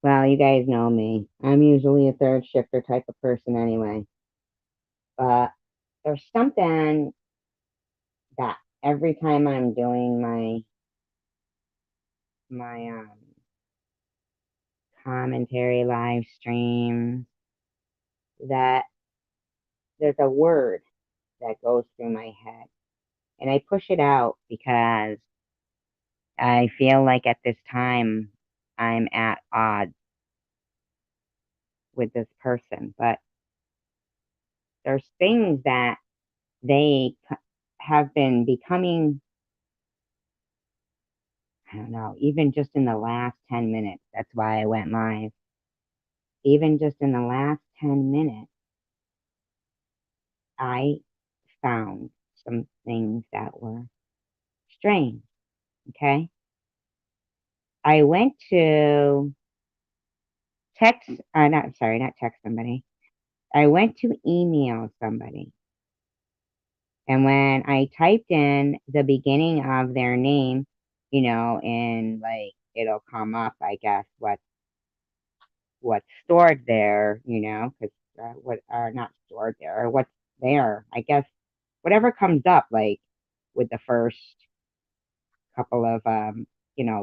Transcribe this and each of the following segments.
Well, you guys know me. I'm usually a third shifter type of person anyway. But there's something that every time I'm doing my commentary live stream that there's a word that goes through my head. And I push it out because I feel like at this time I'm at odds with this person. But there's things that have been becoming, I don't know, even just in the last 10 minutes. That's why I went live. Even just in the last 10 minutes, I found some things that were strange. Okay. I went to not text somebody. I went to email somebody. And when I typed in the beginning of their name, and like it'll come up, I guess, what's stored there, because what are not stored there, or what's there, I guess, whatever comes up, like with the first couple of,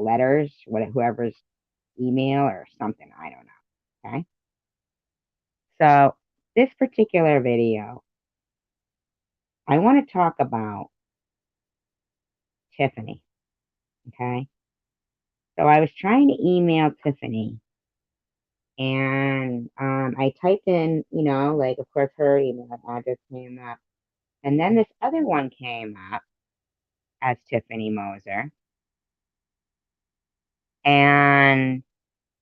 letters, whoever's email or something, I don't know. Okay. So this particular video, I want to talk about Tiffany. Okay. So I was trying to email Tiffany and I typed in, like, of course, her email address came up. And then this other one came up as Tiffany Moser. And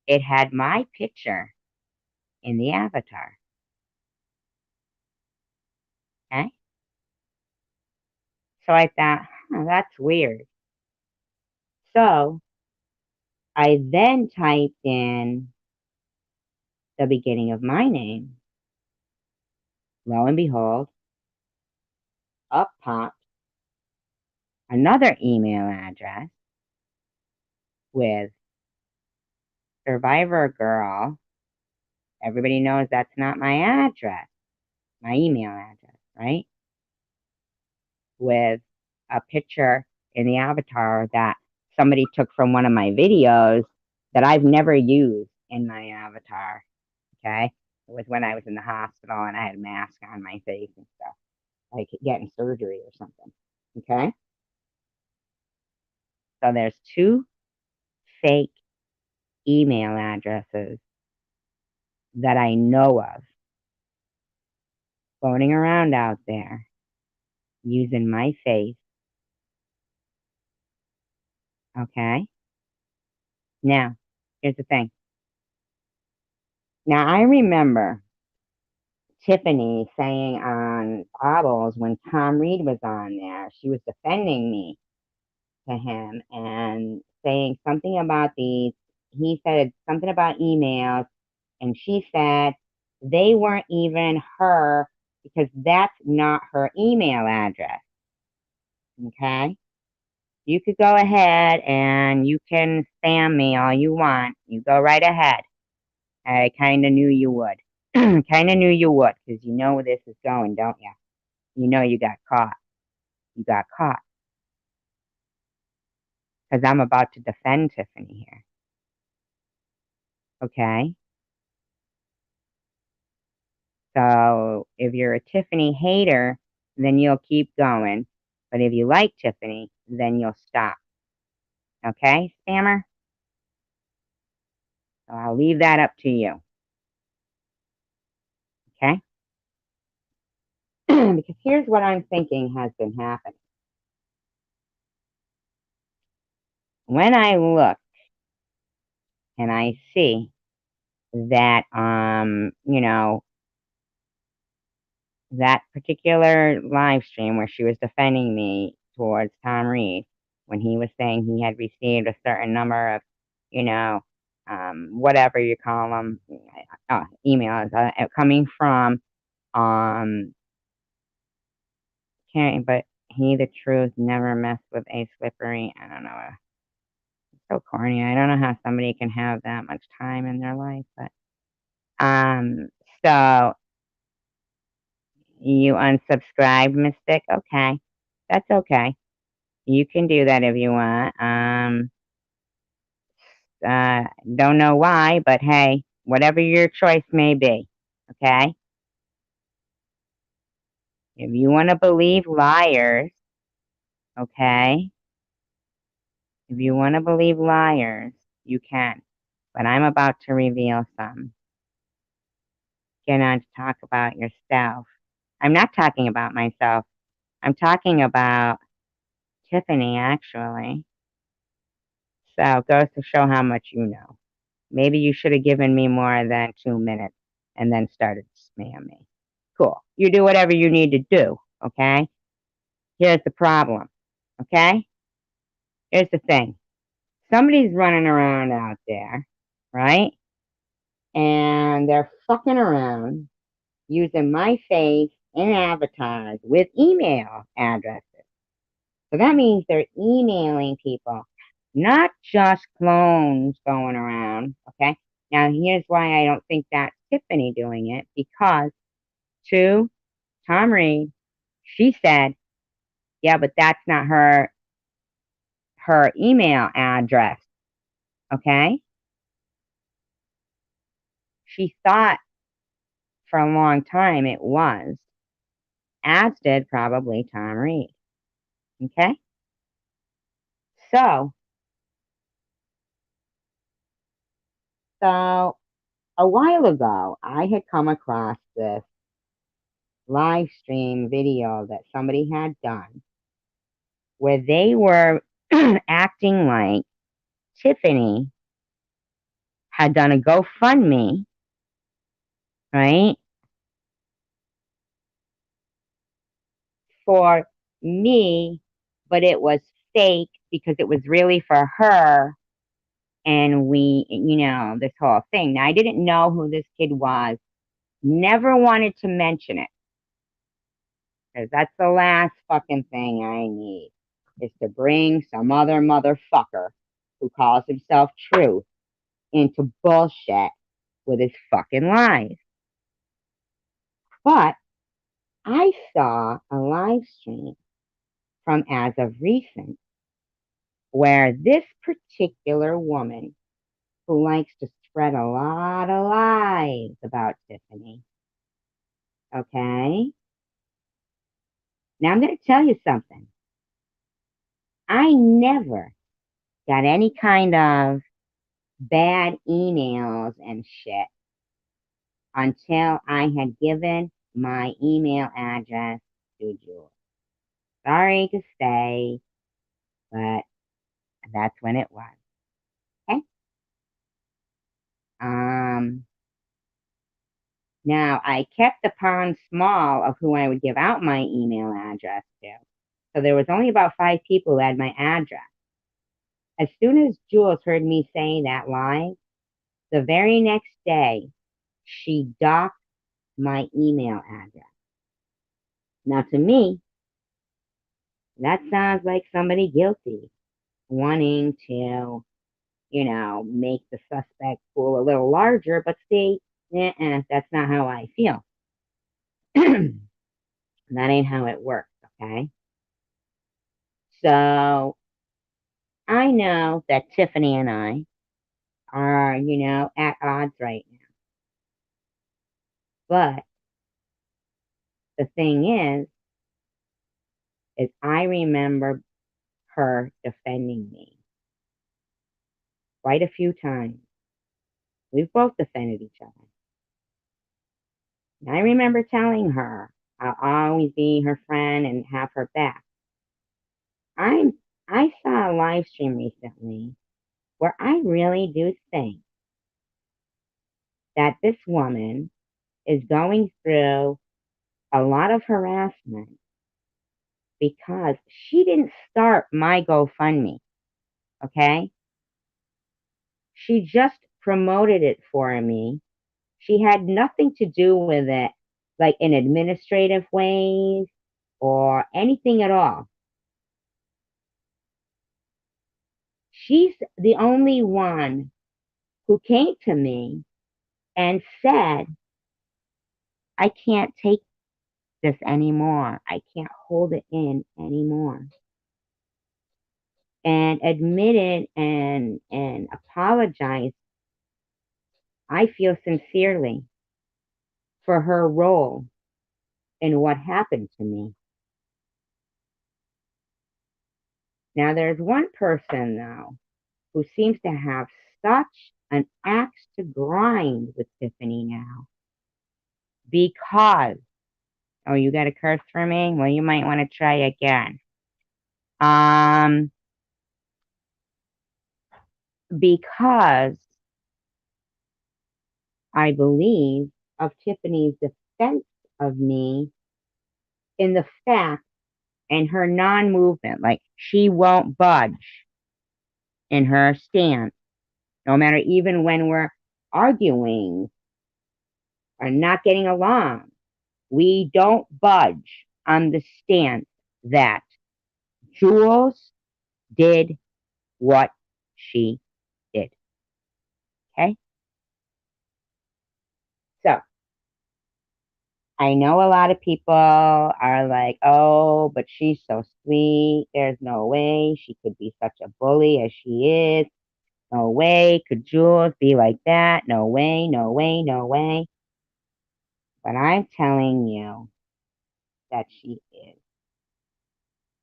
it had my picture in the avatar. Okay. So I thought, that's weird. So I then typed in the beginning of my name. Lo and behold, up popped another email address with Survivor Girl. Everybody knows that's not my address, my email address, right? With a picture in the avatar that somebody took from one of my videos that I've never used in my avatar. Okay. It was when I was in the hospital and I had a mask on my face and stuff, like getting surgery or something. Okay. So there's two fake email addresses that I know of floating around out there using my face. Okay. Now, here's the thing. Now, I remember Tiffany saying on Bobbles when Tom Reed was on there, she was defending me to him and saying something about these. He said something about emails, and she said they weren't even her because that's not her email address. Okay. You could go ahead and you can spam me all you want. You go right ahead. I kind of knew you would. Kind of knew you would because you know where this is going, don't you? You know you got caught. You got caught because I'm about to defend Tiffany here. Okay. So if you're a Tiffany hater, then you'll keep going. But if you like Tiffany, then you'll stop. Okay, spammer? So I'll leave that up to you. Okay? Because here's what I'm thinking has been happening. When I look and I see that, that particular live stream where she was defending me towards Tom Reed when he was saying he had received a certain number of, you know, whatever you call them, emails coming from, but he, the truth, never messed with a slippery, I don't know, So corny. I don't know how somebody can have that much time in their life, but so you unsubscribed, Mystic? Okay. That's okay. You can do that if you want. Don't know why, but hey, whatever your choice may be, okay? If you want to believe liars, okay? If you want to believe liars, you can. But I'm about to reveal some. Get on to talk about yourself. I'm not talking about myself. I'm talking about Tiffany, actually. So it goes to show how much you know. Maybe you should have given me more than 2 minutes and then started to spam me. Cool. You do whatever you need to do, okay? Here's the problem, okay? Here's the thing. Somebody's running around out there, right? And they're fucking around using my face and avatars with email addresses. So that means they're emailing people, not just clones going around, okay? Now, here's why I don't think that's Tiffany doing it, because to Tom Reed, she said, yeah, but that's not her email address, okay? She thought for a long time it was, as did probably Tom Reed, okay? So a while ago, I had come across this live stream video that somebody had done where they were acting like Tiffany had done a GoFundMe, right, for me, but it was fake because it was really for her. And we, this whole thing. Now, I didn't know who this kid was, never wanted to mention it because that's the last fucking thing I need is to bring some other motherfucker who calls himself Truth into bullshit with his fucking lies. But I saw a live stream from as of recent where this particular woman who likes to spread a lot of lies about Tiffany, okay? Now I'm going to tell you something. I never got any kind of bad emails and shit until I had given my email address to Jules. Sorry to say, but that's when it was. Okay. Now I kept the pond small of who I would give out my email address to. So there was only about 5 people who had my address. As soon as Jules heard me say that lie, the very next day, she docked my email address. Now, to me, that sounds like somebody guilty wanting to, make the suspect pool a little larger, but see, that's not how I feel. That ain't how it works, okay? So I know that Tiffany and I are, at odds right now. But the thing is I remember her defending me quite a few times. We've both defended each other. And I remember telling her I'll always be her friend and have her back. I saw a live stream recently where I really do think that this woman is going through a lot of harassment because she didn't start my GoFundMe, okay? She just promoted it for me. She had nothing to do with it, like in administrative ways or anything at all. She's the only one who came to me and said, I can't take this anymore. I can't hold it in anymore. And admitted and apologized, I feel sincerely, for her role in what happened to me. Now, there's one person, though, who seems to have such an axe to grind with Tiffany now because, oh, you got a curse for me? Well, you might want to try again. Because I believe of Tiffany's defense of me in the fact and her non-movement, like she won't budge in her stance, no matter even when we're arguing or not getting along. We don't budge on the stance that Jules did what she did. Okay? So I know a lot of people are like, oh, but she's so sweet. There's no way she could be such a bully as she is. No way could Jules be like that. No way, no way, no way. But I'm telling you that she is.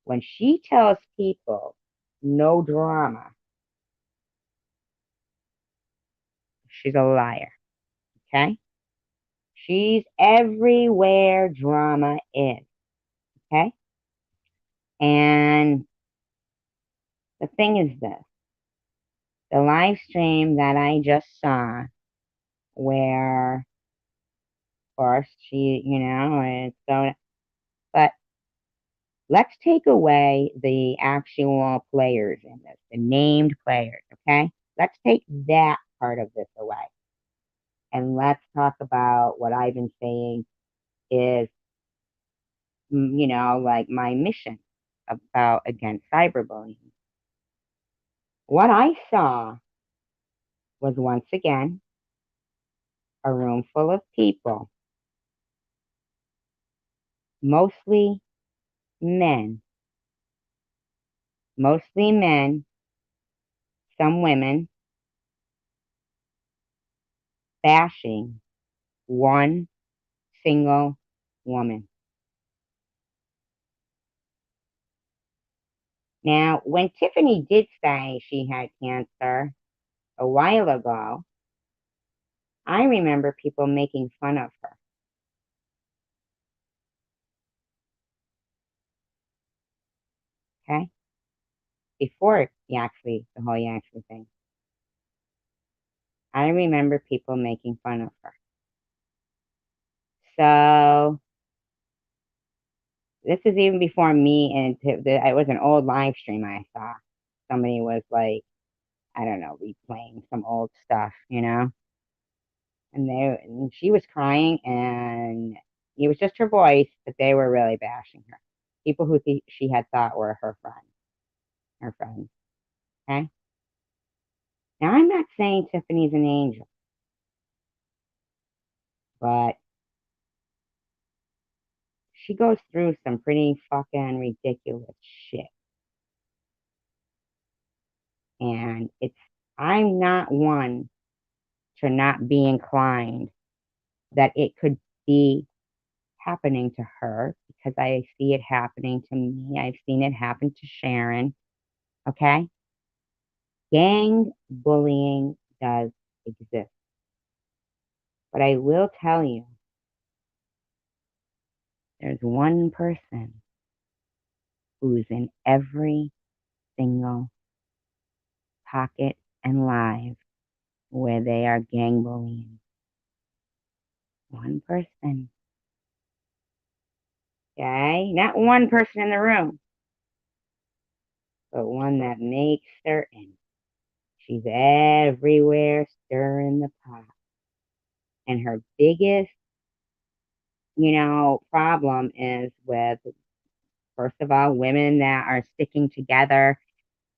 When she tells people no drama, she's a liar. Okay? She's everywhere drama is. Okay? And the thing is this, the live stream that I just saw, where, of course, she, it's so, but let's take away the actual players in this, the named players, okay? Let's take that part of this away. And let's talk about what I've been saying is, like my mission about against cyberbullying. What I saw was once again a room full of people, mostly men, some women, bashing one single woman. Now, when Tiffany did say she had cancer a while ago, I remember people making fun of her. Okay? Before the whole Yaxley thing, I remember people making fun of her. So, this is even before me, and it was an old live stream I saw. Somebody was like, I don't know, replaying some old stuff, and she was crying, and it was just her voice, but they were really bashing her. People who she had thought were her friends. Okay. Now I'm not saying Tiffany's an angel, but she goes through some pretty fucking ridiculous shit. And I'm not one to not be inclined that it could be happening to her because I see it happening to me. I've seen it happen to Sharon. Okay? Gang bullying does exist. But I will tell you, there's one person who's in every single pocket and live where they are gang bullying. One person. Okay? Not one person in the room, but one that makes certain she's everywhere stirring the pot. And her biggest, problem is with, first of all, women that are sticking together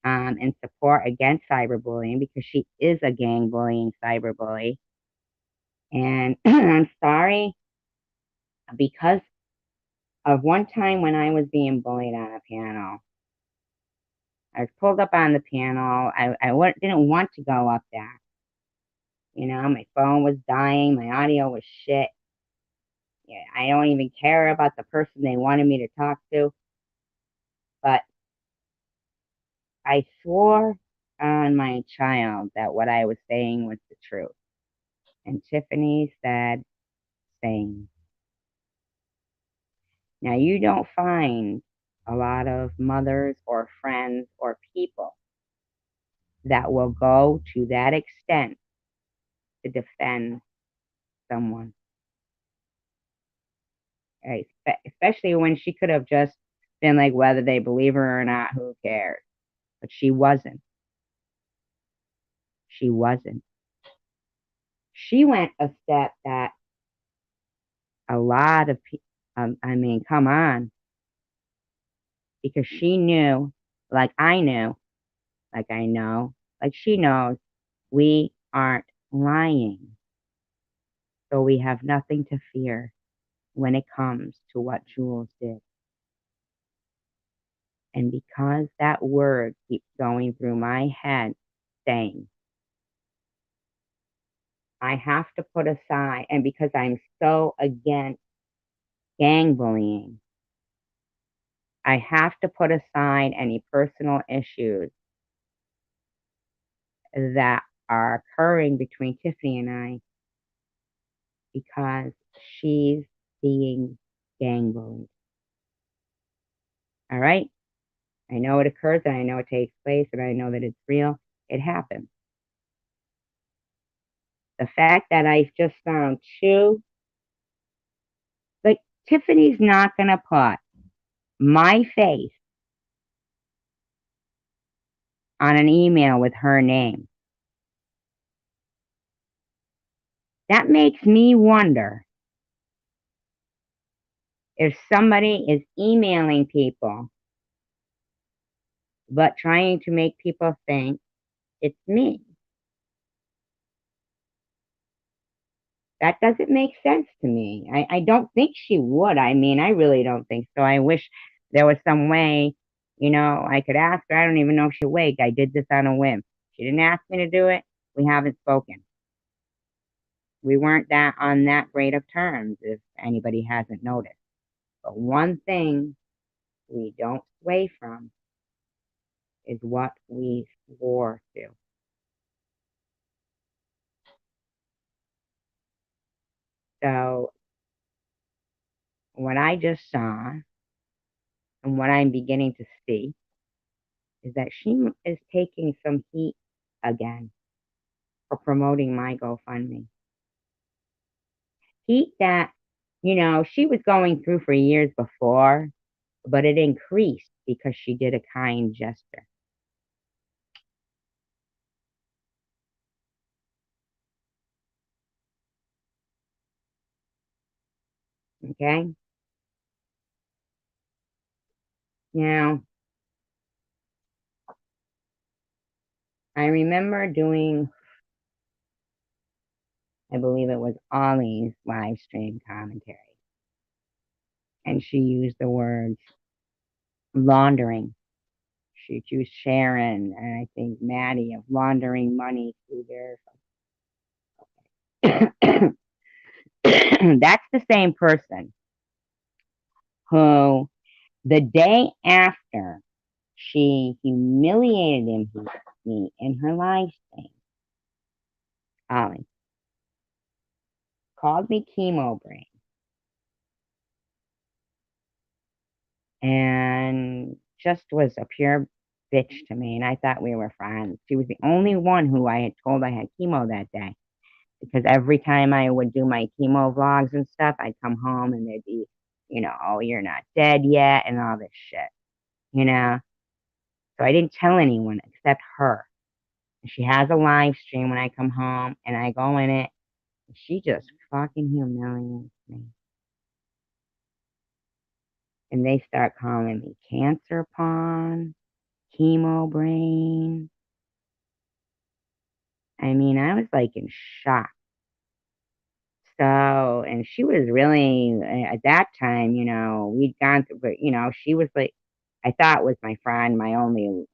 in support against cyberbullying because she is a gang bullying cyberbully. And I'm sorry because of one time when I was being bullied on a panel. I was pulled up on the panel. I didn't want to go up there. You know, my phone was dying. My audio was shit. Yeah, I don't even care about the person they wanted me to talk to. But I swore on my child that what I was saying was the truth. And Tiffany said, same. Now, you don't find a lot of mothers or friends or people that will go to that extent to defend someone. Right? Especially when she could have just been like, whether they believe her or not, who cares? But she wasn't. She wasn't. She went a step that a lot of people, I mean, come on, because she knew, like I knew, like I know, like she knows, we aren't lying. So we have nothing to fear when it comes to what Jules did. And because that word keeps going through my head saying, I have to put aside, and because I'm so against gang bullying, I have to put aside any personal issues that are occurring between Tiffany and I because she's being gang bullied. All right? I know it occurs and I know it takes place and I know that it's real. It happens. The fact that I just found two, like Tiffany's not going to put my face on an email with her name. That makes me wonder if somebody is emailing people but trying to make people think it's me. That doesn't make sense to me. I don't think she would. I mean, I really don't think so. I wish there was some way, I could ask her. I don't even know if she's awake. I did this on a whim. She didn't ask me to do it. We haven't spoken. We weren't that on that great of terms, if anybody hasn't noticed. But one thing we don't sway from is what we swore to. So what I just saw and what I'm beginning to see is that she is taking some heat again for promoting my GoFundMe. Heat that, she was going through for years before, but it increased because she did a kind gesture. Okay? Now, I remember doing, I believe it was Ollie's live stream commentary, and she used the words laundering. She accused Sharon and I think Maddie of laundering money through their. That's the same person who, the day after she humiliated me in her live stream, Ollie called me chemo brain and just was a pure bitch to me. And I thought we were friends. She was the only one who I had told I had chemo that day. Because every time I would do my chemo vlogs and stuff, I'd come home and they'd be, oh, you're not dead yet and all this shit. So I didn't tell anyone except her. She has a live stream when I come home and I go in it. And she just fucking humiliates me. And they start calling me cancer pawn. chemo brain. I mean, I was like in shock. So, and she was really, at that time, we'd gone through, but, she was like, I thought was my friend, my only,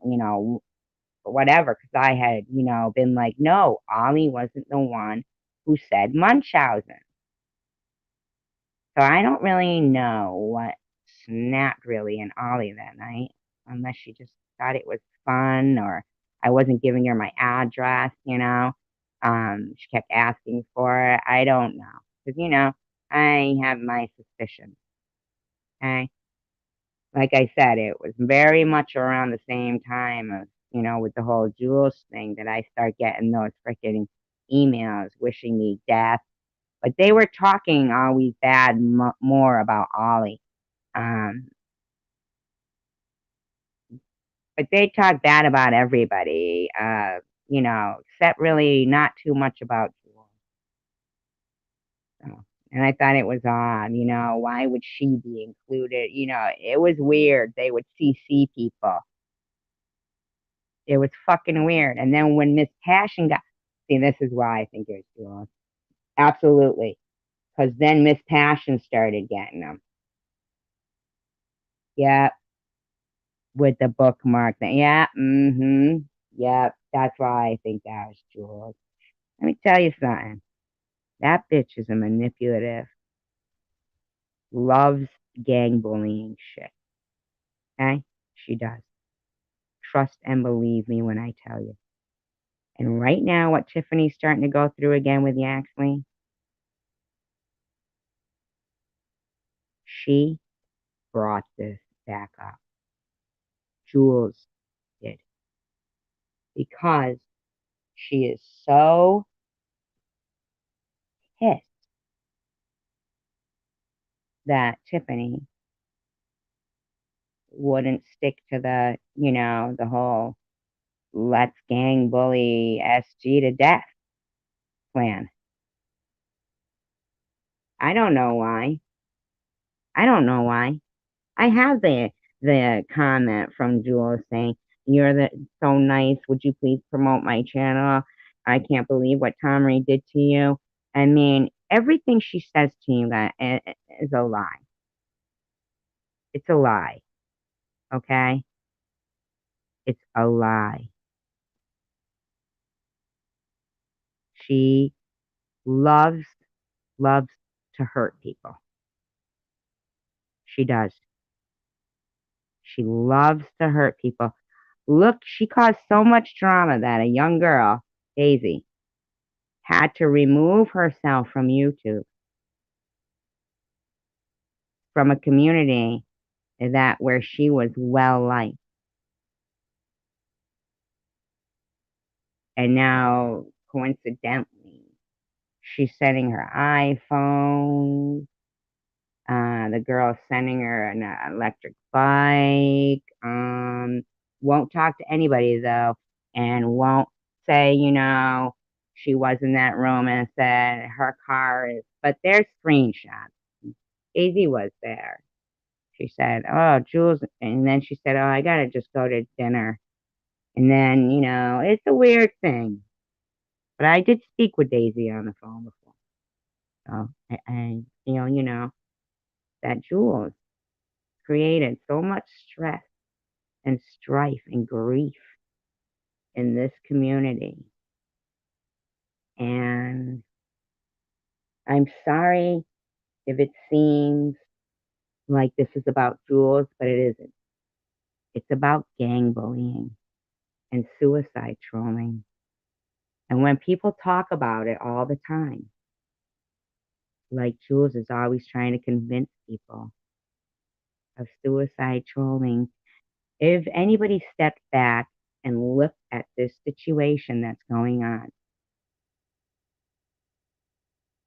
whatever, because I had, been like, no, Ollie wasn't the one who said Munchausen. So I don't really know what snapped really in Ollie that night, unless she just thought it was fun or I wasn't giving her my address. She kept asking for it. I don't know. Because, I have my suspicions. Okay. Like I said, it was very much around the same time of, with the whole Jules thing that I start getting those freaking emails wishing me death. But they were talking always bad more about Ollie. Um, but they talk bad about everybody, except really not too much about Jules. So, and I thought it was odd, why would she be included? It was weird. They would CC people. It was fucking weird. And then when Miss Passion got, see, this is why I think it was Jules. Absolutely. Because then Miss Passion started getting them. Yeah, with the bookmark thing. Yeah, mm-hmm. Yeah, that's why I think that was Jules. Let me tell you something. That bitch is a manipulative, loves gang bullying shit. Okay? She does. Trust and believe me when I tell you. And right now, what Tiffany's starting to go through again with Yaxley, she brought this back up. Jules did. Because she is so pissed that Tiffany wouldn't stick to the whole let's gang bully SG to death plan. I don't know why. I don't know why. I have the comment from Jules saying, "You're so nice. Would you please promote my channel? I can't believe what Tom Reed did to you." I mean, everything she says to you that is a lie. It's a lie. Okay? It's a lie. She loves, loves to hurt people. She does. She loves to hurt people. Look, she caused so much drama that a young girl, Daisy, had to remove herself from YouTube, from a community that where she was well liked. And now, coincidentally, she's sending her iPhone. The girl sending her an electric bike. Won't talk to anybody though, and won't say, she was in that room and said her car is. But there's screenshots. Daisy was there. She said, "Oh, Jules," and then she said, "Oh, I gotta just go to dinner." And then, it's a weird thing. But I did speak with Daisy on the phone before. So I feel, that Jules created so much stress and strife and grief in this community. And I'm sorry if it seems like this is about Jules, but it isn't. It's about gang bullying and suicide trolling. And when people talk about it all the time, like Jules is always trying to convince people of suicide trolling, if anybody stepped back and looked at this situation that's going on,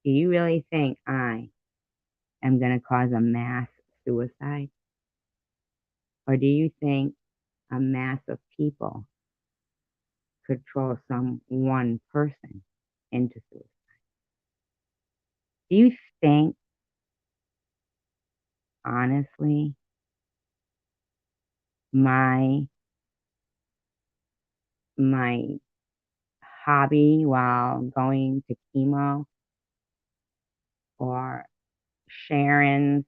do you really think I am going to cause a mass suicide? Or do you think a mass of people could troll some one person into suicide? Do you think, honestly, my my hobby while going to chemo, or Sharon's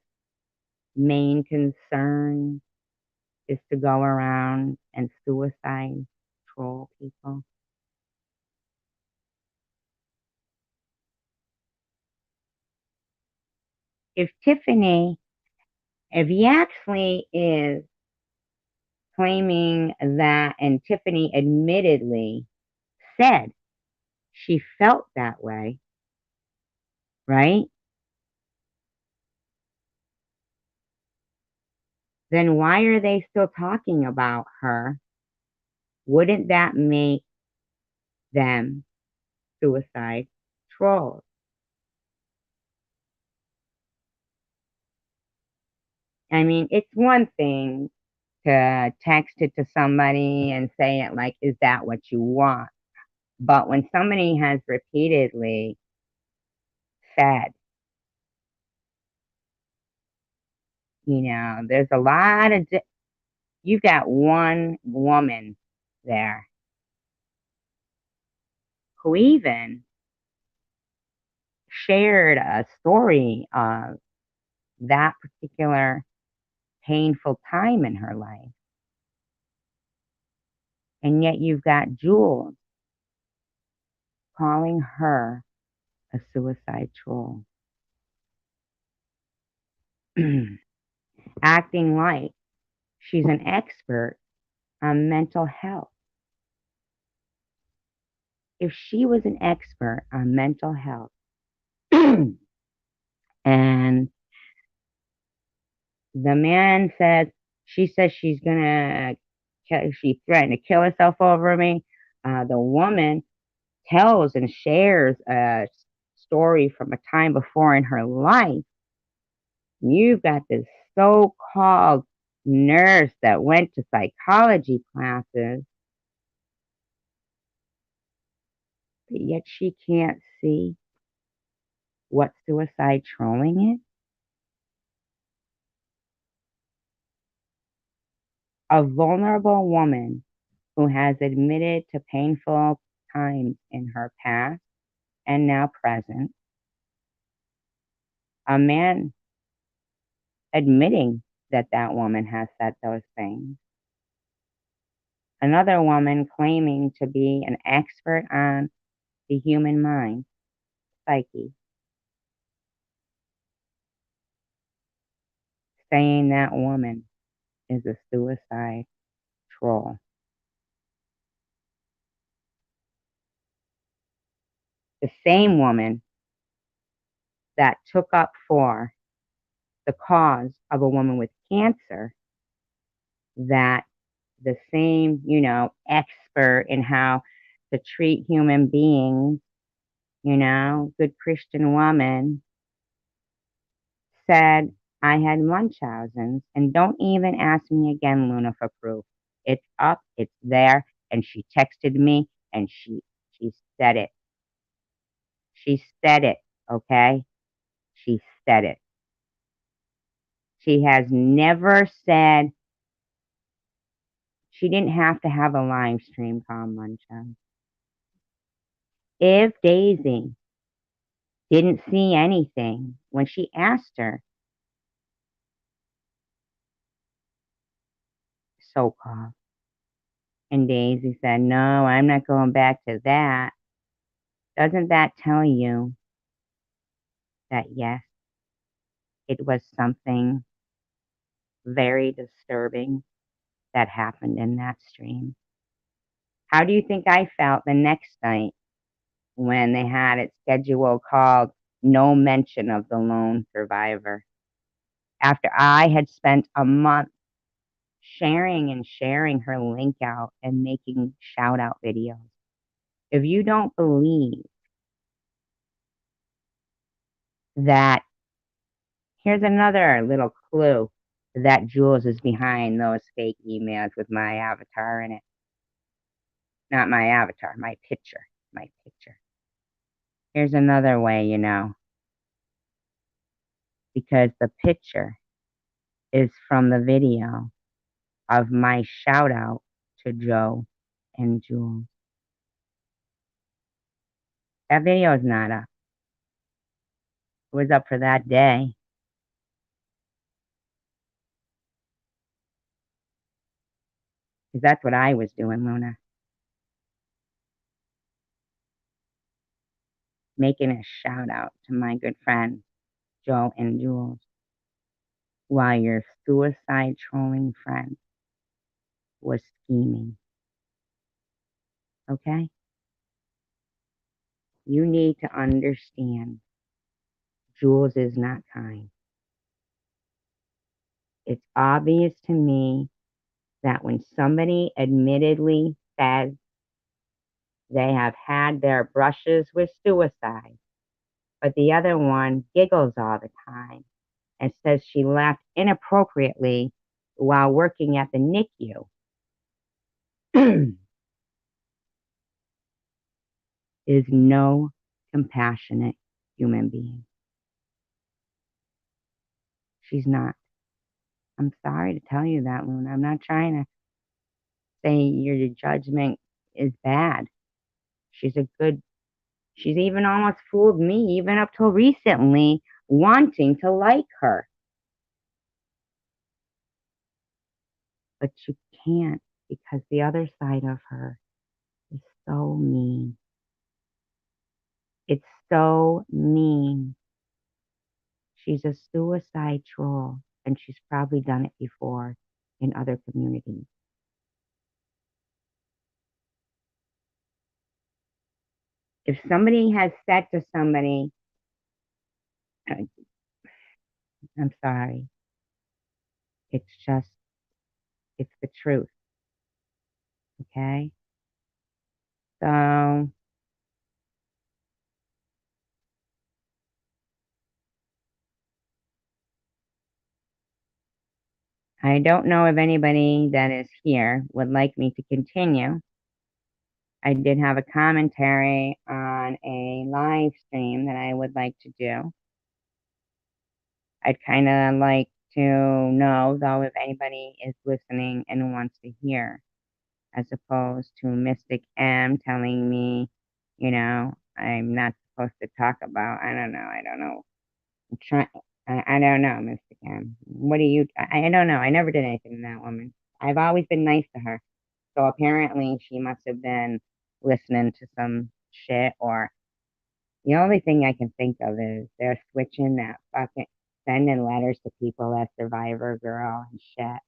main concern is to go around and suicide troll people. If he actually is claiming that, and Tiffany admittedly said she felt that way, right? Then why are they still talking about her? Wouldn't that make them suicide trolls? I mean, it's one thing to text it to somebody and say it like, is that what you want? But when somebody has repeatedly said, there's a lot of, you've got one woman there who even shared a story of that particular painful time in her life. And yet you've got Jules calling her a suicide troll, acting like she's an expert on mental health. If she was an expert on mental health and the man says, she says she threatened to kill herself over me, the woman tells and shares a story from a time before in her life. You've got this so-called nurse that went to psychology classes, but yet she can't see what suicide trolling is. A vulnerable woman who has admitted to painful times in her past and now present. A man admitting that that woman has said those things. Another woman claiming to be an expert on the human mind, psyche, saying that woman is a suicide troll. The same woman that took up for the cause of a woman with cancer, that the same, expert in how to treat human beings, good Christian woman, said, I had Munchausen's, and don't even ask me again, Luna, for proof. It's up, it's there, and she texted me, and she said it. She said it, okay? She said it. She has never said she didn't have to have a live stream called Munchausen. If Daisy didn't see anything when she asked her, so-called, and Daisy said, no, I'm not going back to that, doesn't that tell you that, yes, it was something very disturbing that happened in that stream? How do you think I felt the next night when they had it scheduled called No Mention of the Lone Survivor? After I had spent a month sharing her link out and making shout out videos. If you don't believe that, here's another little clue that Jules is behind those fake emails with my avatar in it. Not my avatar, my picture. Here's another way, because the picture is from the video of my shout out to Joe and Jules. That video is not up. It was up for that day. Because that's what I was doing, Luna. Making a shout out to my good friends, Joe and Jules, while your suicide trolling friend was scheming. Okay? You need to understand Jules is not kind. It's obvious to me that when somebody admittedly says they have had their brushes with suicide, but the other one giggles all the time and says she left inappropriately while working at the NICU, is no compassionate human being. She's not. I'm sorry to tell you that, Luna. I'm not trying to say your judgment is bad. She's a good, she's even almost fooled me, even up till recently, wanting to like her. But you can't because the other side of her is so mean. It's so mean. She's a suicide troll, and she's probably done it before in other communities. If somebody has said to somebody, I'm sorry, it's just, it's the truth. Okay? So I don't know if anybody that is here would like me to continue. I did have a commentary on a live stream that I would like to do. I'd kind of like to know, though, if anybody is listening and wants to hear, as opposed to Mystic M telling me, I'm not supposed to talk about. I don't know. I'm trying. I don't know, Mystic M. What do you? I don't know. I never did anything to that woman. I've always been nice to her. So apparently she must have been listening to some shit, or the only thing I can think of is they're switching that fucking sending letters to people as Survivor Girl and shit,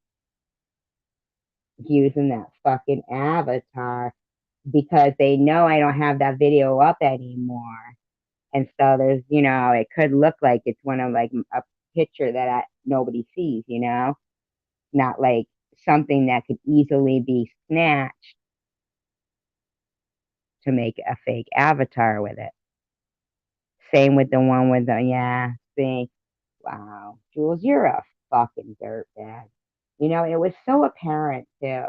using that fucking avatar because they know I don't have that video up anymore. And so there's, it could look like it's one of like a picture that nobody sees, not like something that could easily be snatched to make a fake avatar with it. Same with the one with the, yeah, see, wow, Jules, you're a fucking dirtbag. It was so apparent too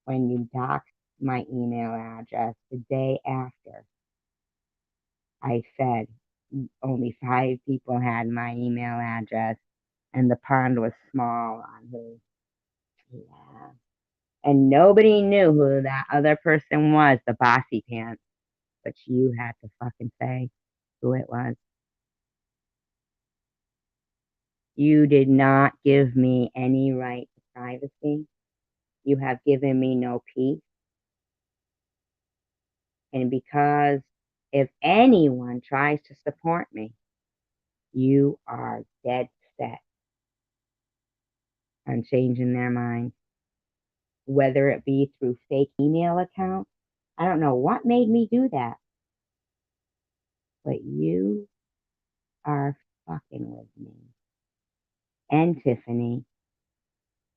when you doxed my email address the day after I said only 5 people had my email address and the pond was small on who, yeah. And nobody knew who that other person was, the bossy pants, but you had to fucking say who it was. You did not give me any right to privacy. You have given me no peace. And because if anyone tries to support me, you are dead set on changing their mind, whether it be through fake email accounts. I don't know what made me do that, but you are fucking with me. And Tiffany,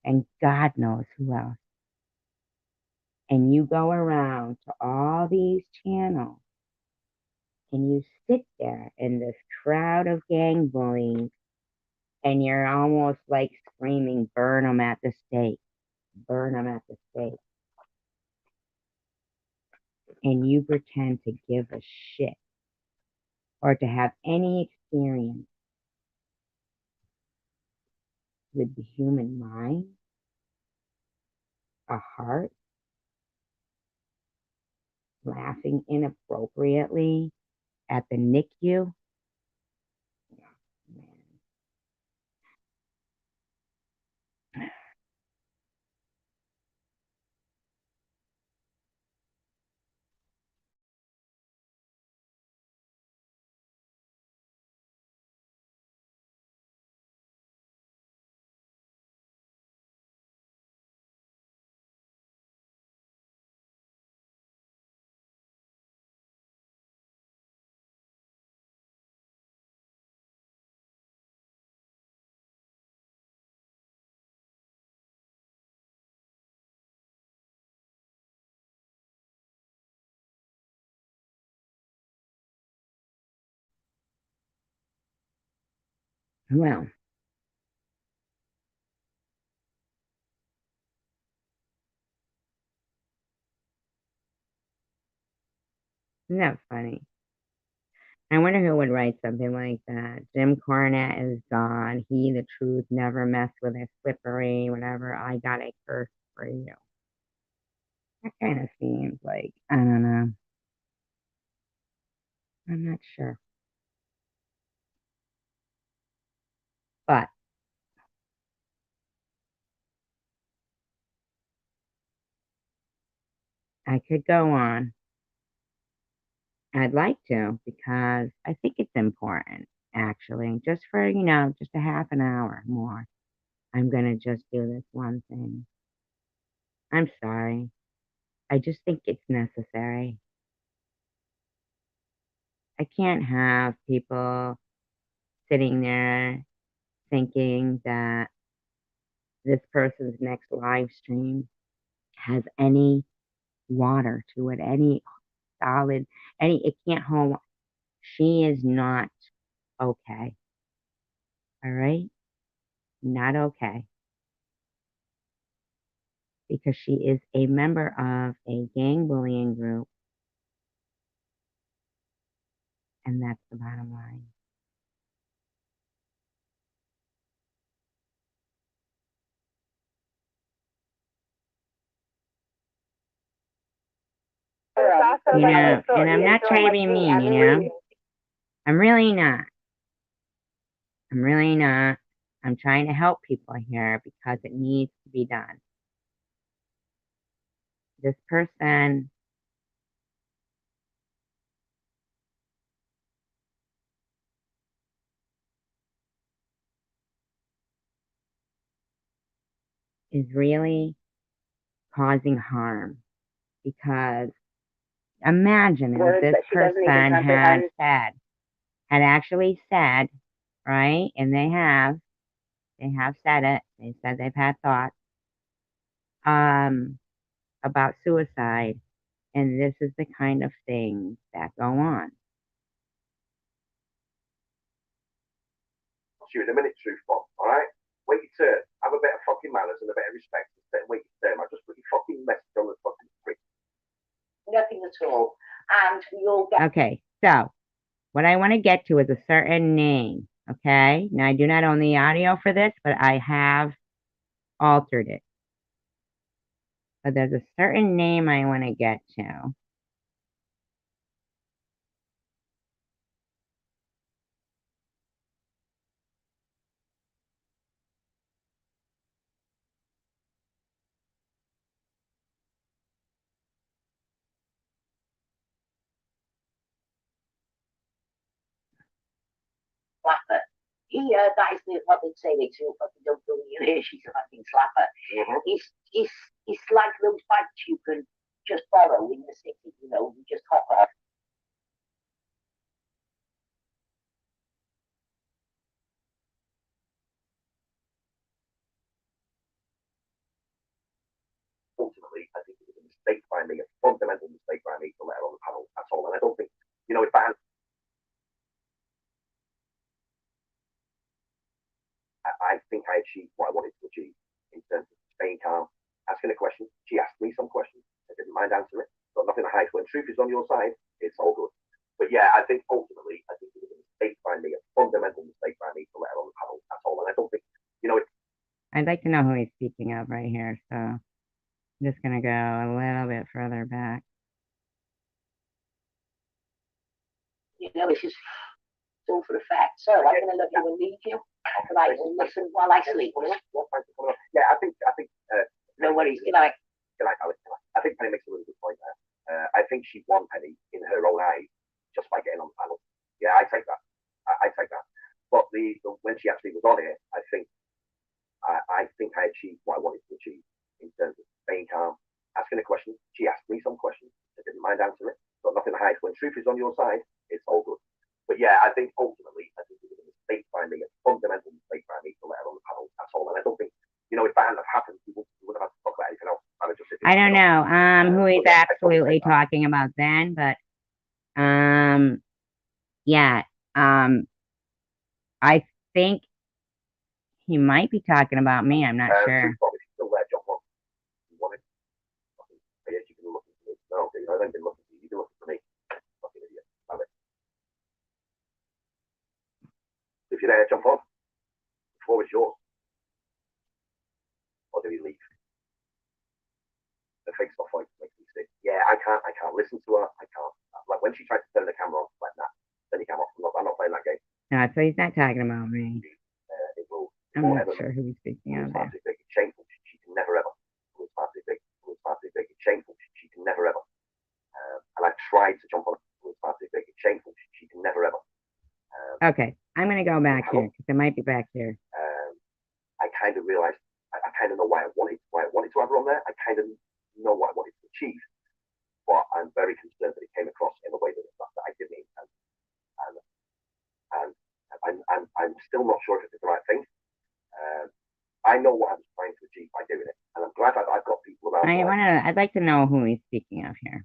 and God knows who else. And you go around to all these channels and you sit there in this crowd of gang bullies and you're almost like screaming, burn them at the stake, burn them at the stake. And you pretend to give a shit or to have any experience with the human mind, a heart, laughing inappropriately at the NICU. Well, isn't that funny? I wonder who would write something like that. Jim Cornette is gone. He, the truth, never messed with a slippery, whatever. I got a curse for you. That kind of seems like, I don't know. I'm not sure. But I could go on. I'd like to because I think it's important, actually, just for, just a half an hour more. I'm going to just do this one thing. I'm sorry. I just think it's necessary. I can't have people sitting there thinking that this person's next live stream has any water to it, any solid, it can't hold. She is not okay. All right? Not okay. Because she is a member of a gang bullying group. And that's the bottom line. And I'm not trying to be mean, I'm really not. I'm really not. I'm trying to help people here because it needs to be done. This person is really causing harm because imagine if this person had actually said, right? And they have said it. They said they've had thoughts about suicide, and this is the kind of things that go on. You in a minute, truth bomb, alright? Wait your turn. Have a bit of fucking manners and a bit of respect. Wait your turn. I just put your fucking message on the fucking screen. Nothing at all. And you'll get. Okay, so what I want to get to is a certain name. Okay, now I do not own the audio for this, but I have altered it. But there's a certain name I want to get to. Slapper. That is what they say. They say, fucking don't bully you here. She's a fucking slapper. It's like those bikes you can just borrow in the city. You just hop off. Ultimately, I think it was a mistake by me, a fundamental mistake by me to let her on the panel. That's all. And I don't think, if I think I achieved what I wanted to achieve in terms of staying calm, asking a question. She asked me some questions. I didn't mind answering it. Got nothing to hide. When truth is on your side, it's all good. But yeah, I think ultimately, I think it was a mistake by me, a fundamental mistake by me to let her on the panel. That's all. And I don't think, I'd like to know who he's speaking of right here, so I'm just going to go a little bit further back. This is all for the fact. So I'm going to love you and leave you. Right, and listen while I sleep. Yeah, I think. No worries. Good night. Good night, Alex. I think Penny makes a really good point there. I think she won Penny in her own eyes just by getting on the panel. Yeah, I take that. I take that. But when she actually was on it, I think I achieved what I wanted to achieve in terms of staying calm, asking a question. She asked me some questions. I didn't mind answering it. Got nothing to hide. When truth is on your side, it's all good. But yeah, I think ultimately, it was a mistake by me, a fundamental mistake by me to let her on the panel. That's all. And I don't think, if that hadn't happened, we would have had to talk about anything else. I don't know who he's absolutely talking about then, but yeah, I think he might be talking about me. I'm not sure. Still there, John. You want it? Yes, you can look at me. No, I haven't been looking at you. You can look at me. Fucking idiot. Have it. If you're there, jump on. The floor is yours. Or do you leave? The fake stuff like makes me sick. Yeah, I can't listen to her. I can't. Like when she tried to turn the camera off like that, then he came off. I'm not playing that game. No, so he's not talking about me. I'm not sure who he's speaking of there. It's shameful. She can never ever. It's far too big. It's shameful. She can never ever. And I tried to jump on it. It's far too big. It's shameful. She can never ever. Okay, I'm gonna go back here because it might be back here. I kind of realized. I kind of know why I wanted to have her on there. I kind of know what I wanted to achieve, but I'm very concerned that it came across in a way that I didn't intend. And I'm still not sure if it's the right thing. I know what I was trying to achieve by doing it, and I'm glad that I've got people around. I'd like to know who he's speaking of here.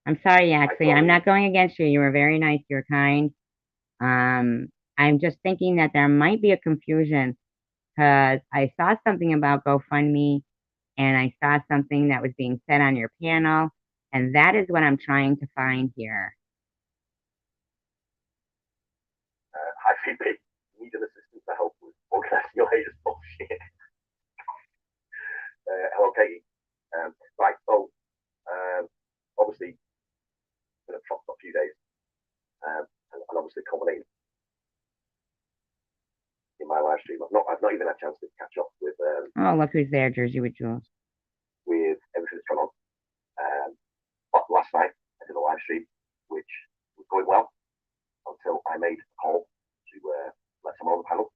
I'm sorry, Yaxley. I'm not going against you. You were very nice. You're kind. I'm just thinking that there might be a confusion because I saw something about GoFundMe and I saw something that was being said on your panel, and that is what I'm trying to find here. Hi, VP. Need an assistant to help with organizing your haters bullshit. Hello, Katie. Right, so obviously, it's been a few days, and obviously culminating in my live stream. I've not even had a chance to catch up with. Oh, look who's there, Jersey with Jules. With everything that's gone on. But last night I did a live stream, which was going well until I made a call to let someone on the panel,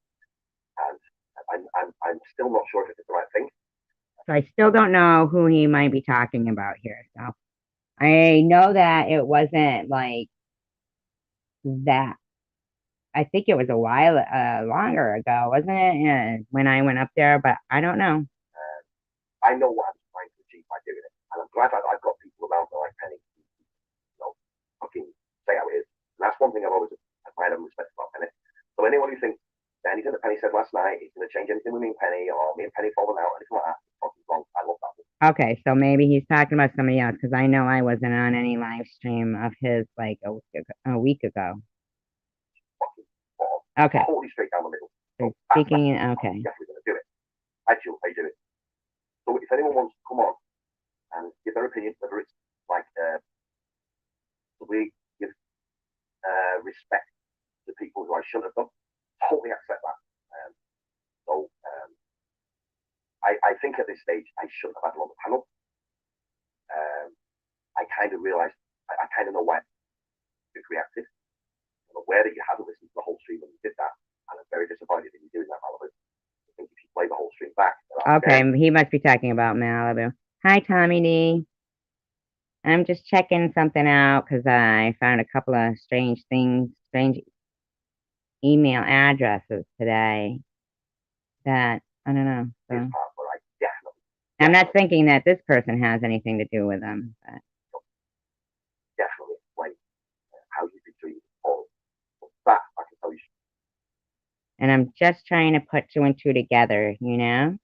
and I'm still not sure if it's the right thing. So I still don't know who he might be talking about here. So I know that it wasn't like that. I think it was a while longer ago, wasn't it? When I went up there, but I don't know. I know what I was trying to achieve by doing it, and I'm glad that I've got people around me like Penny, fucking say how it is. And that's one thing I've always admired and respected about Penny. So anyone who thinks that anything that Penny said last night is going to change anything with me and Penny, or me and Penny falling out, or anything like that, it's fucking wrong. I love that. Okay, so maybe he's talking about somebody else because I know I wasn't on any live stream of his like a week ago. Okay. Totally straight down the middle. So speaking, okay. Yes, we're going to do it. I feel they do it. So if anyone wants to come on and give their opinion, whether it's like we give respect to people who I shouldn't have done, totally accept that. I think at this stage I shouldn't have had them on the panel. I kind of realized, I kind of know why it reacted. I'm aware that you haven't listened to the whole stream when you did that, and I'm very disappointed in you doing that, Malibu. I think if you play the whole stream back. Okay, he must be talking about Malibu. Hi, Tommy D. I'm just checking something out because I found a couple of strange email addresses today that I don't know. So I'm not thinking that this person has anything to do with them. But. Definitely explain how you could treat all that. I can tell you. And I'm just trying to put two and two together, you know.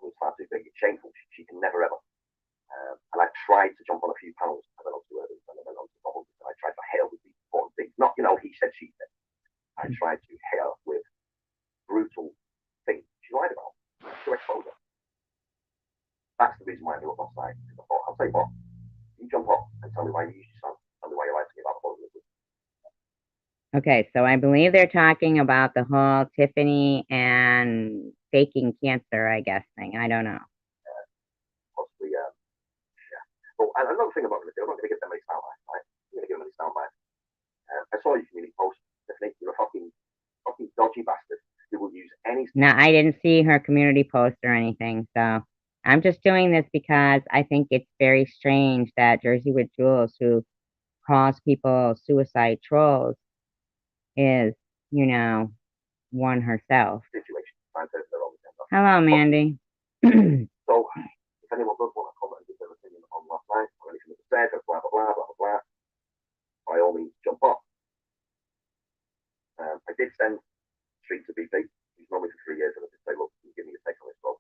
It's far too big. It's shameful. She can never ever. And I tried to jump on a few panels. I went on to others, and I went on to others, and I tried to hail with these important things. Not, he said, she said. I tried to hail with brutal things she lied about to expose her. That's the reason why I knew it last night. I thought, I'll tell you what, you jump up and tell me why you used Okay, so I believe they're talking about the whole Tiffany and faking cancer, I guess, thing. I don't know. Possibly, yeah. Well, and another thing I'm not going to do, I'm not going to give them any sound bites, right? I'm going to give them any sound bites. I saw your community post, Tiffany. You're a fucking dodgy bastard who will use any. No, I didn't see her community post or anything, so I'm just doing this because I think it's very strange that Jersey with Jules, who calls people suicide trolls, is, you know, one herself. Situation. Trying to their own agenda. Hello, Mandy. So, if anyone does want to comment and give their opinion on last night or anything that was said, or blah blah blah blah blah blah, by all means, jump up. I did send Street to BP. He's known me for 3 years, and I did say, look, can you give me a take on this, bro?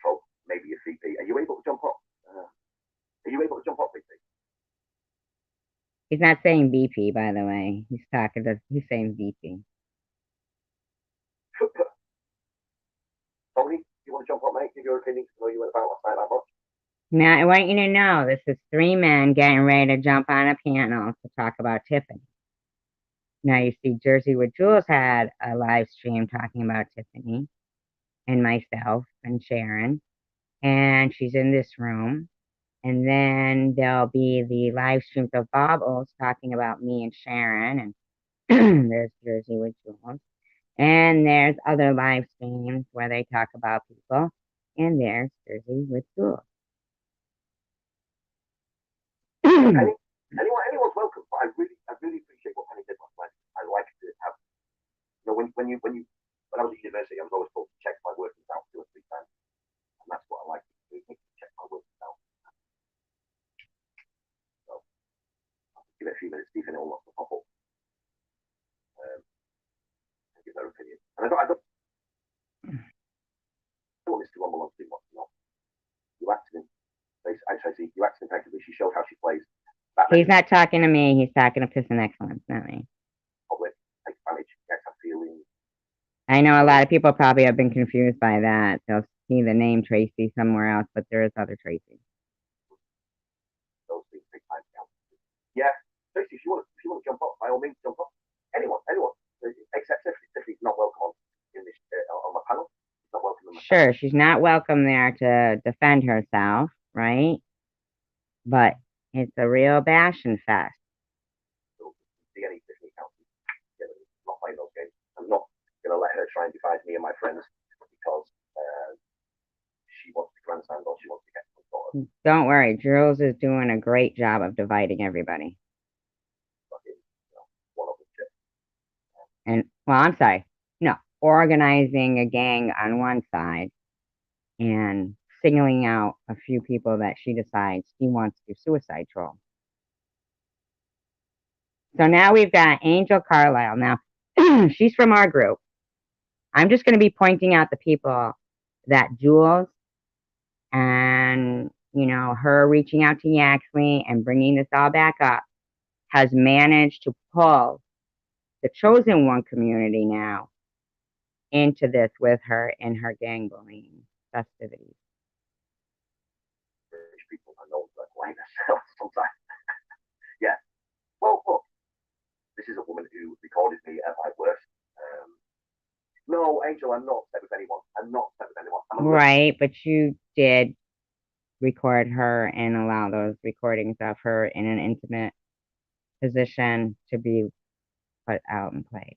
So maybe a VP. Are you able to jump up? Are you able to jump up, VP? He's not saying BP, by the way. He's saying VP. Tony, you want to jump up, mate? Give your opinion. I know you went about last night that much. Now, I want you to know this is three men getting ready to jump on a panel to talk about Tiffany. Now, you see, Jersey with Jules had a live stream talking about Tiffany and myself and Sharon, and she's in this room. And then there'll be the live streams of Bobbles talking about me and Sharon, and there's Jersey with Jules. And there's other live streams where they talk about people, and there's Jersey with Jules. Anyone's welcome, but I really appreciate what Penny did last night. I like to have, when I was at university, I was always told to check my workings out 2 or 3 times, and that's what I like to do, check my workings out. So, I'll give it a few minutes, see if anyone wants to pop up, and give their opinion. And I don't want this to rumble on too much, You acted you acted effectively. She showed how she plays. He's not talking to me. He's talking to Piss and Excellence, not me. Public, take advantage, get that feeling. I know a lot of people probably have been confused by that. They'll see the name Tracy somewhere else, but there is other Tracy. Those things take time to count. Yeah, Tracy, if you want to jump up, by all means, jump up. Anyone, except Tiffany. Tiffany's not welcome on my panel. She's not welcome. Sure, she's not welcome there to defend herself, right? But it's a real bashing fest. So, see any Tiffany account, not playing those games. I'm not going to let her try and divide me and my friends because she wants to grandstand or she wants to get some sort of. Don't worry, Jules is doing a great job of dividing everybody. And, well, I'm sorry. No, organizing a gang on one side and singling out a few people that she decides she wants to suicide troll. So now we've got Angel Carlisle. Now, she's from our group. I'm just going to be pointing out the people that Jules and, her reaching out to Yaxley and bringing this all back up has managed to pull the Chosen One community now into this with her in her gang bullying festivities. People I know that blame themselves sometimes. Yeah. Well, look, this is a woman who recorded me at my worst. No, Angel, I'm not upset with anyone. I'm not upset with anyone. Right, but you did record her and allow those recordings of her in an intimate position to be put out and played.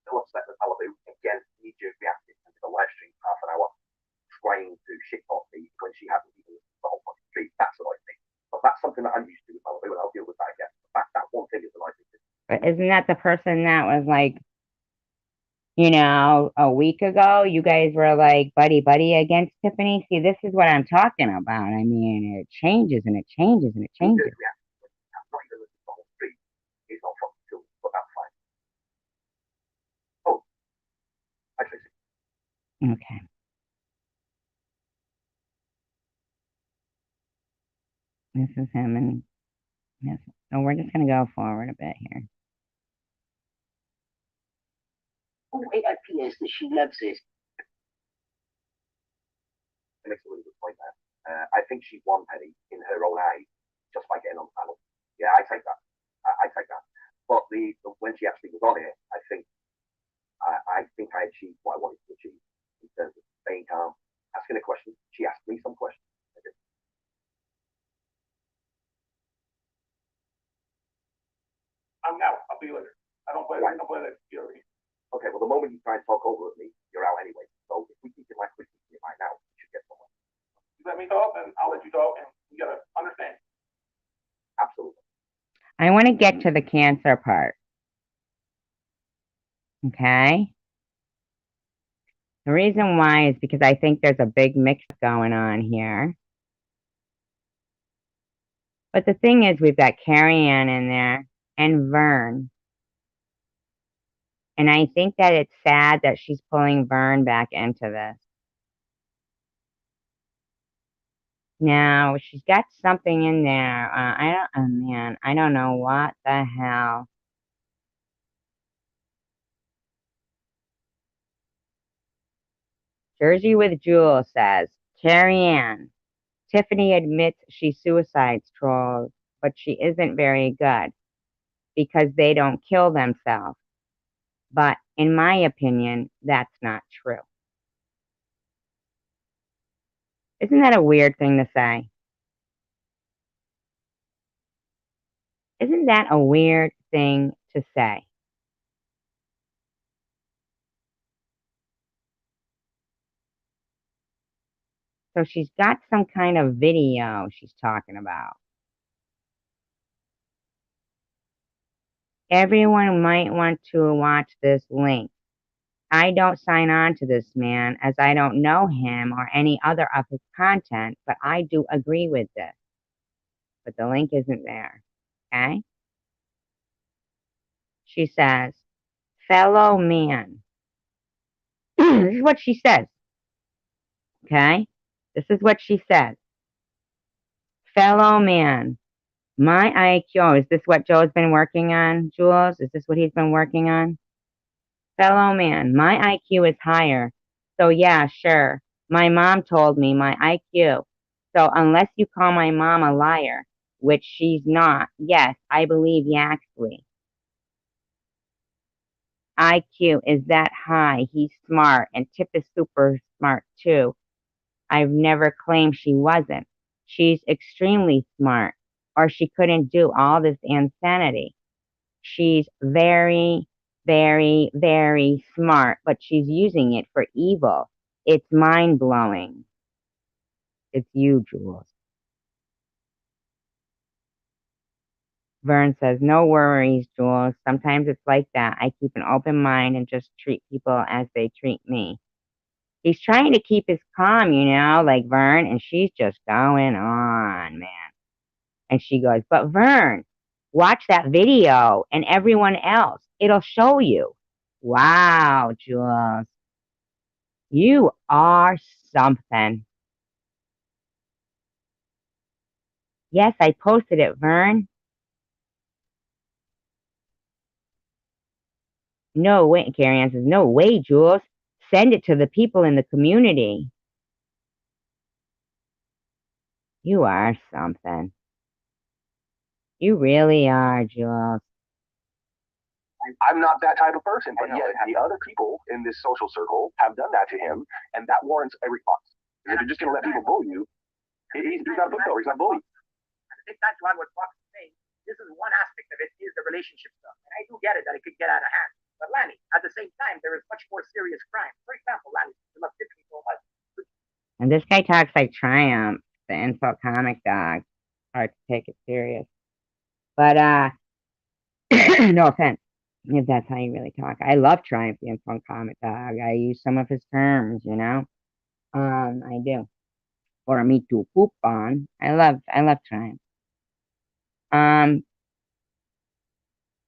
Still upset with Malibu. Again, knee-jerk reacted to the live stream for half an hour, trying to shit-talk me when she hadn't even the whole fucking street. That's annoyed me. But that's something that I'm used to with Malibu, and I'll deal with that again. That one thing is annoying me. But isn't that the person that was like, a week ago, you guys were like buddy against Tiffany? See, this is what I'm talking about. I mean, it changes and it changes and it changes. I'm not even listening to the whole street. It's not fucking cool, but that's fine. Oh, hi, Tracy. Okay. This is him and yes. So we're just going to go forward a bit here. Oh, it appears that she loves it. It makes a really good point there. I think she won Penny in her own eyes just by getting on the panel. Yeah, I take that. I take that. But when she actually was on it, I think I achieved what I wanted to achieve in terms of staying calm, asking a question. She asked me some questions. I'm out. I'll be later. I don't play that fury. Okay, well, the moment you try and talk over at me, you're out anyway. So if we keep it like we're keeping it right now, we should get somewhere. You let me talk, and I'll let you talk, and you gotta understand. Absolutely. I want to get to the cancer part. Okay? The reason why is because I think there's a big mix going on here. But the thing is, we've got Carrie Ann in there and Vern. And I think that it's sad that she's pulling Vern back into this. Now, she's got something in there. I don't know what the hell. Jersey with Jewel says, Carrie Ann, Tiffany admits she suicides trolls, but she isn't very good because they don't kill themselves. But in my opinion, that's not true. Isn't that a weird thing to say? Isn't that a weird thing to say? So she's got some kind of video she's talking about. Everyone might want to watch this link. I don't sign on to this man as I don't know him or any other of his content, but I do agree with this. But the link isn't there. Okay? She says, fellow man. This is what she says. Okay? This is what she says. Fellow man, my IQ, is this what Joe's been working on, Jules? Is this what he's been working on? Fellow man, my IQ is higher. So yeah, sure. My mom told me my IQ. So unless you call my mom a liar, which she's not, yes, I believe Yaxley. IQ is that high. He's smart, and Tip is super smart too. I've never claimed she wasn't. She's extremely smart, or she couldn't do all this insanity. She's very, very, very smart, but she's using it for evil. It's mind-blowing. It's you, Jules. Vern says, no worries, Jules. Sometimes it's like that. I keep an open mind and just treat people as they treat me. He's trying to keep his calm, like Vern, and she's just going on, man. And she goes, but Vern, watch that video and everyone else. It'll show you. Wow, Jules. You are something. Yes, I posted it, Vern. No way, Carrie Ann says, no way, Jules. Send it to the people in the community. You are something. You really are, Jules. I'm not that type of person, but yet the other people in this social circle have done that to him, and that warrants a response. If you're just going to let people bully you, he's not a bully, he's not bully. At the same time, John, what Fox is saying, this is one aspect of it, is the relationship stuff. And I do get it that it could get out of hand. But Lanny, at the same time, there is much more serious crime. For example, Lanny, you love Tiffany so much. And this guy talks like Triumph, the insult comic dog. Hard to take it serious. But, no offense, if that's how you really talk. I love Triumph, the insult comic dog. I use some of his terms, I do. Or me too, poop on. I love Triumph.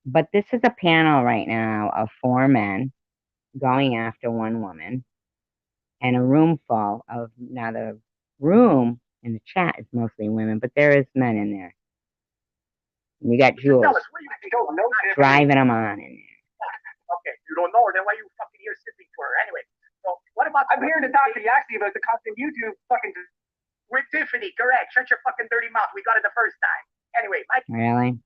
But this is a panel right now of 4 men going after 1 woman and a room full of, now the room in the chat is mostly women, but there is men in there. And you got Jules driving them on in there. Okay, you don't know her, then why are you fucking here sitting to her? Anyway, so what about... I'm here to talk to Yaxley about the custom YouTube fucking... With Tiffany, correct. Shut your fucking dirty mouth. We got it the first time. Anyway, Mike... Really?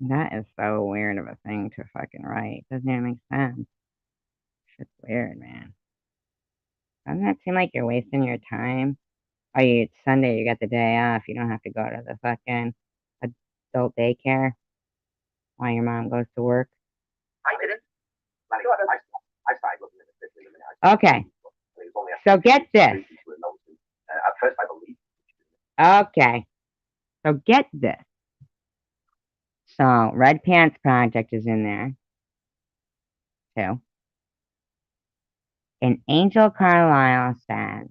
That is so weird of a thing to fucking write. Doesn't even make sense. Shit's weird, man. Doesn't that seem like you're wasting your time? Oh, it's Sunday, you got the day off. You don't have to go to the fucking adult daycare while your mom goes to work. I didn't. I started looking at it in a minute. Okay. So get this. At first, I believed. Okay. So get this. So Red Pants Project is in there too. And Angel Carlisle says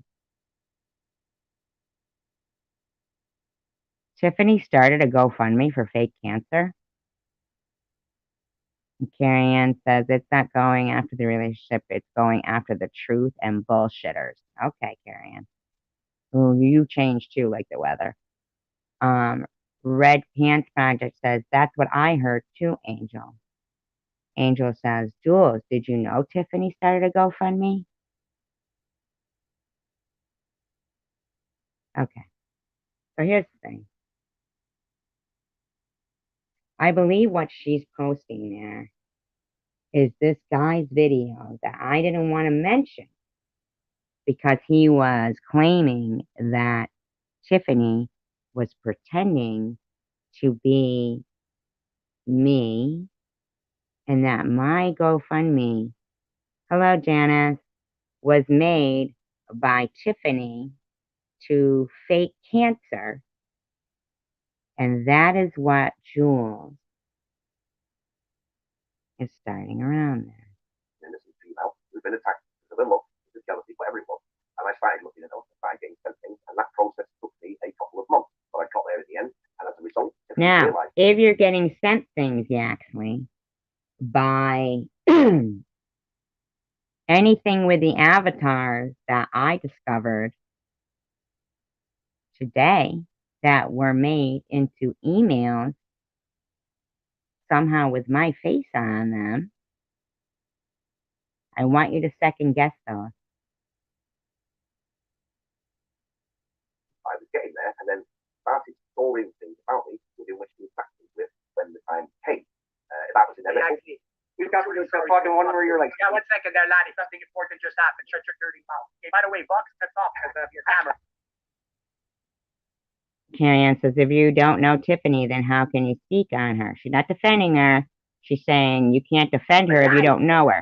Tiffany started a GoFundMe for fake cancer. And Carrie Ann says it's not going after the relationship, it's going after the truth and bullshitters. Okay, Carrie Ann. Ooh, you changed too, like the weather. Red Pants Project says that's what I heard too, Angel. Angel says, Jules, did you know Tiffany started a GoFundMe? Okay. So here's the thing. I believe what she's posting there is this guy's video that I didn't want to mention because he was claiming that Tiffany was pretending to be me and that my GoFundMe, hello Janice, was made by Tiffany to fake cancer. And that is what Jules is starting around there. Innocent female who's been attacked because of her look, because jealousy for everyone. And I started looking at her, started getting sent things, and that process took me a couple of months. But I got there at the end, and as a result, now, if you're getting sent things, actually, by anything with the avatars that I discovered today that were made into emails, somehow with my face on them, I want you to second guess those. I was getting there, and then started storing things about me within which to attack me with when the time came. That was inevitable. You got to fucking one where you're like, yeah, 1 second there, laddie. Something important just happened. Shut your dirty mouth. Okay, by the way, Bucks, that's off because of your camera. Carrie Ann says, if you don't know Tiffany, then how can you speak on her? She's not defending her. She's saying you can't defend her if you don't know her.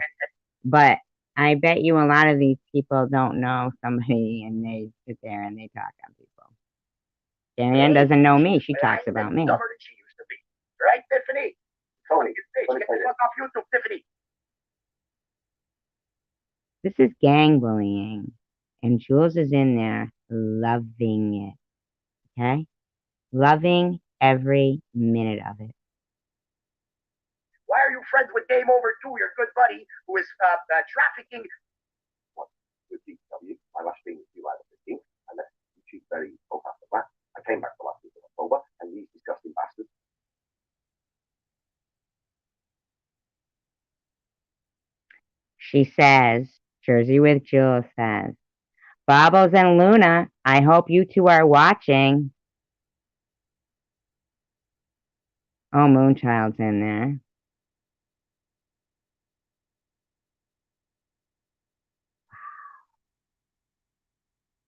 But I bet you a lot of these people don't know somebody and they sit there and they talk on people. Carrie Ann doesn't know me. She talks about me. Dumber than she used to be. Right, Tiffany? Tony, Get the fuck off YouTube, Tiffany. This is gang bullying. And Jules is in there loving it. Okay? Loving every minute of it. Why are you friends with Game Over 2, your good buddy, who is trafficking? With DW, my last stream was July the 15th, and then she's very up after that. I came back the last week of October, and these disgusting bastards. She says, Jersey with Jules says, Bobbles and Luna, I hope you two are watching. Oh, Moonchild's in there.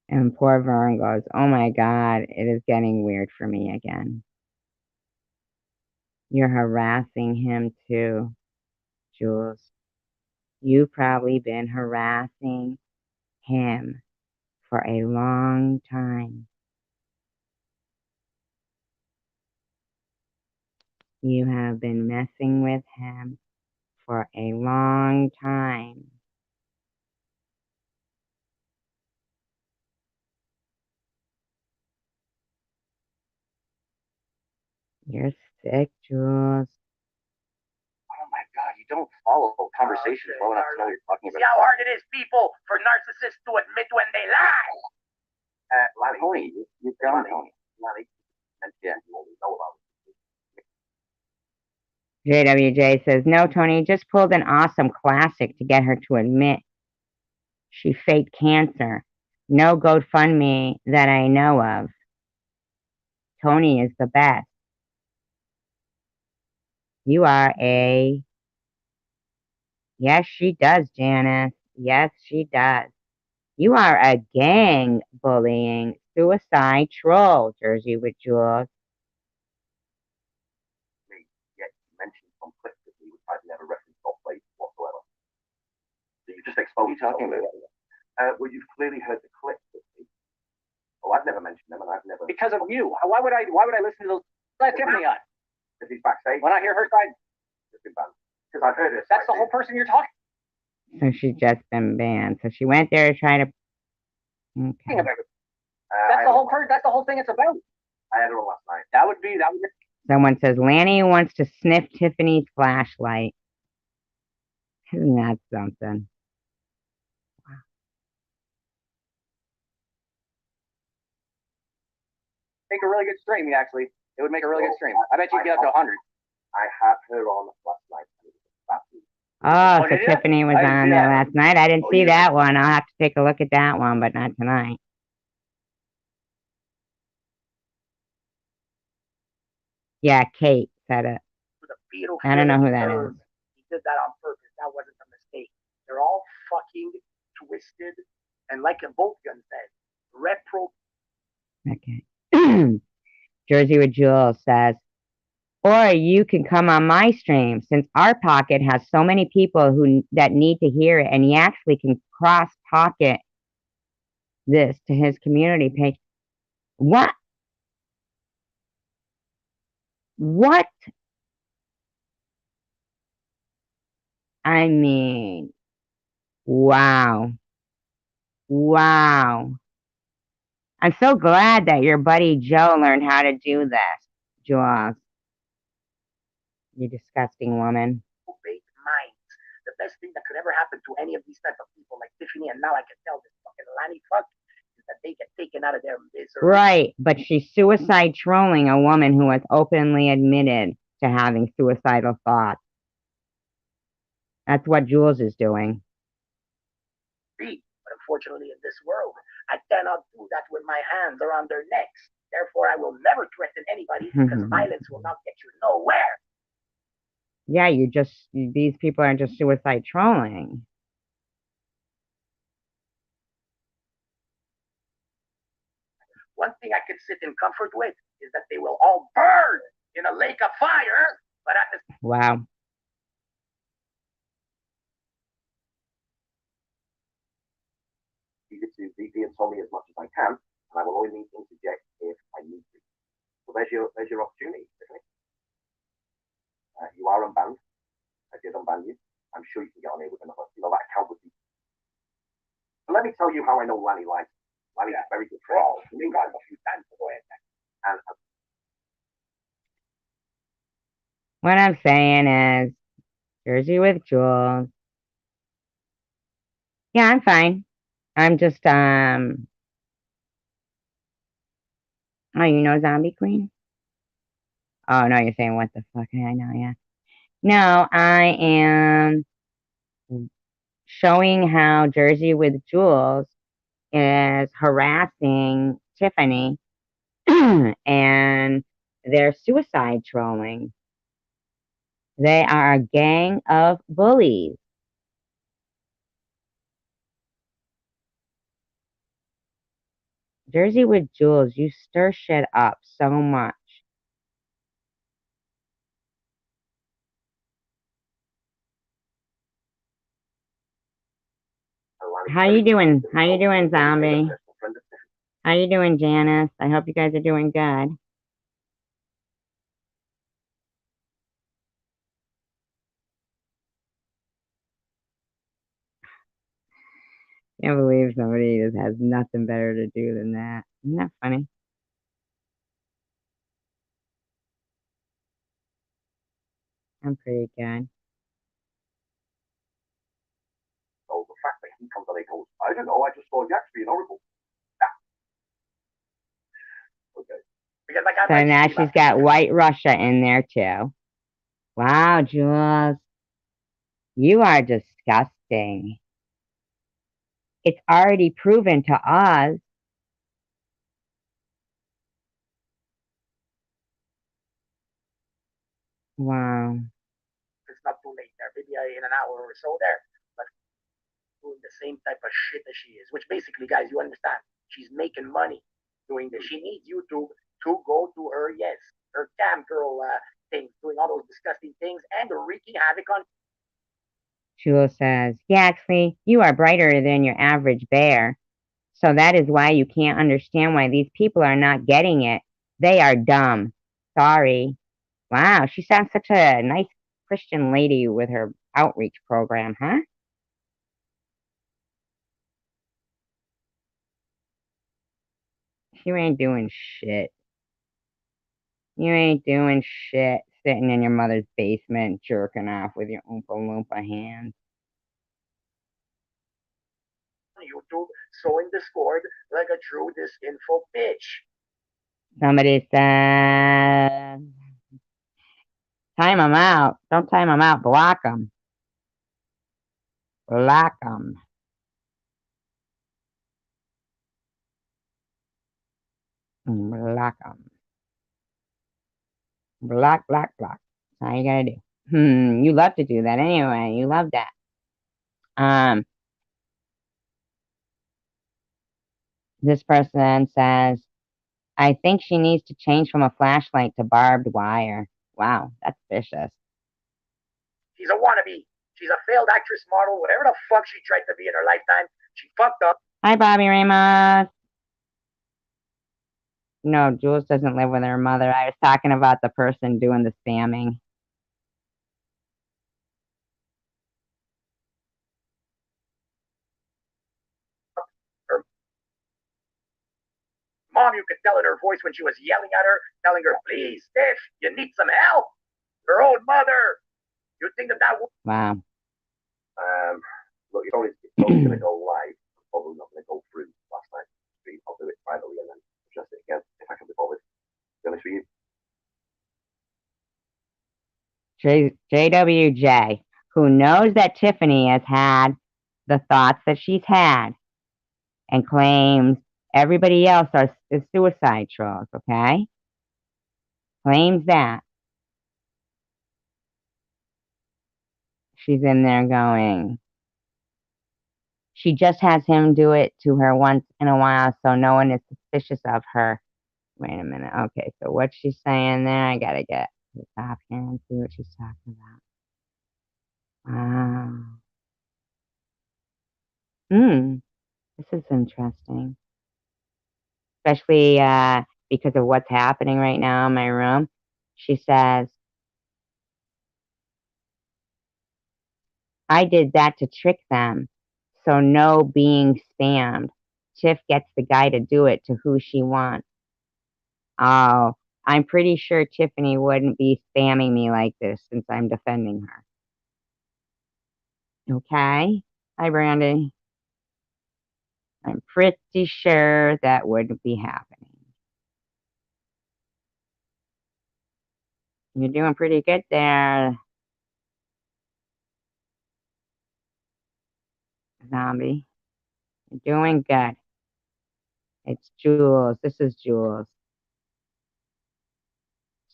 And poor Vern goes, oh my God, it is getting weird for me again. You're harassing him too, Jules. You've probably been harassing him for a long time. You have been messing with him for a long time. You're sick, Jules. Oh my God, you don't follow conversations well enough to know what you're talking about. See how hard it is, people, for narcissists to admit when they lie. Larry, Tony, you've gone, Tony. Larry, and yeah, you only know about it. JWJ says, no, Tony, just pulled an awesome classic to get her to admit she faked cancer. No GoFundMe that I know of. Tony is the best. You are a... Yes, she does, Janice. Yes, she does. You are a gang bullying suicide troll, Jersey with Jules. Me, yet you mentioned some clips of me which I've never referenced or played whatsoever. So you just exposed. What are you talking about? Well, you've clearly heard the clips of me. Oh, I've never mentioned them, and I've never. Because of you. Why would I listen to those? Let Tiffany on. Because he's backstage. When I hear her side, It's been banned. Because I've heard it. that's the whole person you're talking So she's just been banned. So she went there to try to... Okay. about. That's the whole person. That's the whole thing it's about. I had her on last night. That would be. Someone says, Lanny wants to sniff Tiffany's flashlight. Isn't that something? Make a really good stream. Actually, it would make a really good stream. I bet you'd get up to 100. I had her on last night. Oh, Oh, so did you? Tiffany was I didn't on see there that. last night. I didn't Oh, see you that one. I'll have to take a look at that one, but not tonight. Yeah, Kate said it. With a fetal I don't know who that nerve. is. He did that on purpose. That wasn't a mistake. They're all fucking twisted, and like Voltgun said, repro. Okay. Jersey with Jules says, or you can come on my stream since our pocket has so many people that need to hear it, and he actually can cross pocket this to his community page. What? What? I mean, wow. Wow. I'm so glad that your buddy Joe learned how to do this, Jules. You disgusting woman. Fake minds. The best thing that could ever happen to any of these type of people like Tiffany, and now I can tell this fucking Lanny fuck, is that they get taken out of their misery. Right, but she's suicide trolling a woman who has openly admitted to having suicidal thoughts. That's what Jules is doing. But unfortunately, in this world, I cannot do that with my hands around their necks. Therefore, I will never threaten anybody because violence will not get you nowhere. Yeah, these people are just suicide trolling. One thing I can sit in comfort with is that they will all burn in a lake of fire, but at the Wow. You get to VP and Tommy as much as I can, and I will only interject if I need to. So there's your opportunity, Tiffany. You are unbanned. I did unban you. I'm sure you can get on here with another. That account would be. But let me tell you how I know Lanny likes. Lanny is very good friend. you guys a few times to go ahead. And What I'm saying is, Jersey with Jules. Yeah, I'm fine. I'm just, oh, you know Zombie Queen? Oh, no, you're saying what the fuck? I know, yeah. No, I am showing how Jersey with Jules is harassing Tiffany and they're suicide trolling. They are a gang of bullies. Jersey with Jules, you stir shit up so much. How you doing? How you doing, Zombie? How you doing, Janice? I hope you guys are doing good. Can't believe somebody just has nothing better to do than that. Isn't that funny? I'm pretty good. So the fact that he comes on and goes, I don't know, I just saw Jax being horrible. Okay. Because like So now she's got White Russia in there too. Wow, Jules. You are disgusting. It's already proven to us. Wow. in an hour or so there. But doing the same type of shit that she is, which basically, guys, you understand, she's making money doing this. She needs you to go to her, yes, her cam girl things, doing all those disgusting things and wreaking havoc on. Jules says, yeah, actually, you are brighter than your average bear. So that is why you can't understand why these people are not getting it. They are dumb. Sorry. Wow, she sounds such a nice Christian lady with her outreach program, huh? You ain't doing shit. You ain't doing shit sitting in your mother's basement jerking off with your Oompa Loompa hands. YouTube, sowing discord like a true disinfo bitch. Somebody said, time them out. Don't time them out. Block them. Block them. Block them. Block, block, block. That's all you gotta do. You love to do that anyway. You love that. This person says, I think she needs to change from a flashlight to barbed wire. Wow, that's vicious. She's a wannabe. She's a failed actress, model, whatever the fuck she tried to be in her lifetime. She fucked up. Hi, Bobby Ramos. No, Jules doesn't live with her mother. I was talking about the person doing the spamming. Her mom, you could tell in her voice when she was yelling at her, telling her, please, Tiff, you need some help. Her own mother. You think that would... Wow. Look, it's only going to go live. I'm probably not going to go through last night's stream. I'll do it privately and then adjust it again if I can be bothered. To be honest with you. JWJ, who knows that Tiffany has had the thoughts that she's had and claims everybody else is suicide trolls, okay? Claims that. She's in there going, she just has him do it to her once in a while, so no one is suspicious of her. Wait a minute. Okay, so what's she saying there? I gotta get to the top here and see what she's talking about. Wow. This is interesting. Especially because of what's happening right now in my room. She says, I did that to trick them. So no being spammed. Tiff gets the guy to do it to who she wants. Oh, I'm pretty sure Tiffany wouldn't be spamming me like this since I'm defending her. Okay? Hi, Brandy. I'm pretty sure that wouldn't be happening. You're doing pretty good there, Zombie. You're doing good. It's Jules. This is Jules.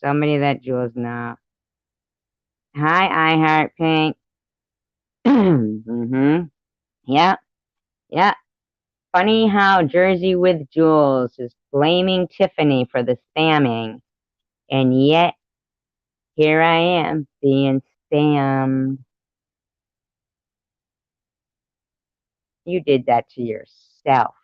Somebody that Jules knows. Hi, I Heart Pink. Yeah. Yeah. Funny how Jersey with Jules is blaming Tiffany for the spamming. And yet, here I am being spammed. You did that to yourself,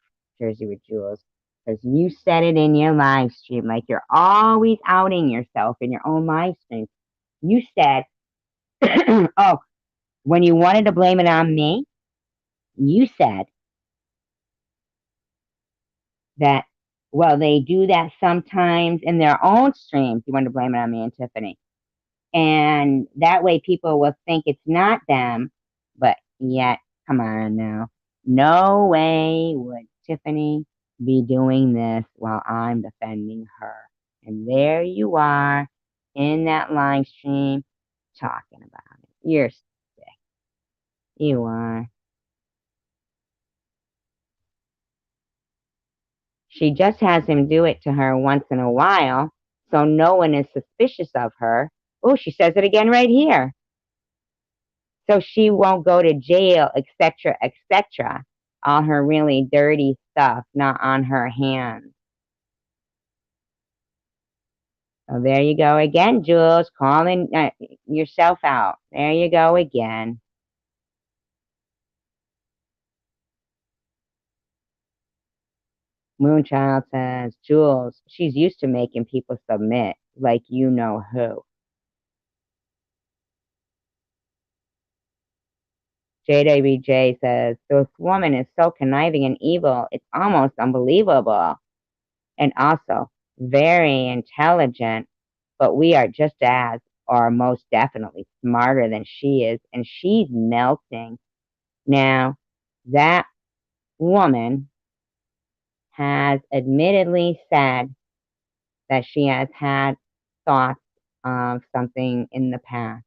Jersey with Jules. Because you said it in your live stream, like you're always outing yourself in your own live stream. You said, oh, when you wanted to blame it on me, you said that, well, they do that sometimes in their own streams. You want to blame it on me and Tiffany. And that way people will think it's not them, but yet, come on now. No way would Tiffany be doing this while I'm defending her. And there you are in that live stream talking about it. You're sick. You are. She just has him do it to her once in a while, so no one is suspicious of her. Oh, she says it again right here. so she won't go to jail, etc., etc. All her really dirty stuff not on her hands. So there you go again, Jules, calling yourself out. There you go again. Moonchild says, Jules, she's used to making people submit, like you know who. JWJ says, this woman is so conniving and evil, it's almost unbelievable. And also, very intelligent, but we are just as, or most definitely, smarter than she is, and she's melting. Now, that woman has admittedly said that she has had thoughts of something in the past.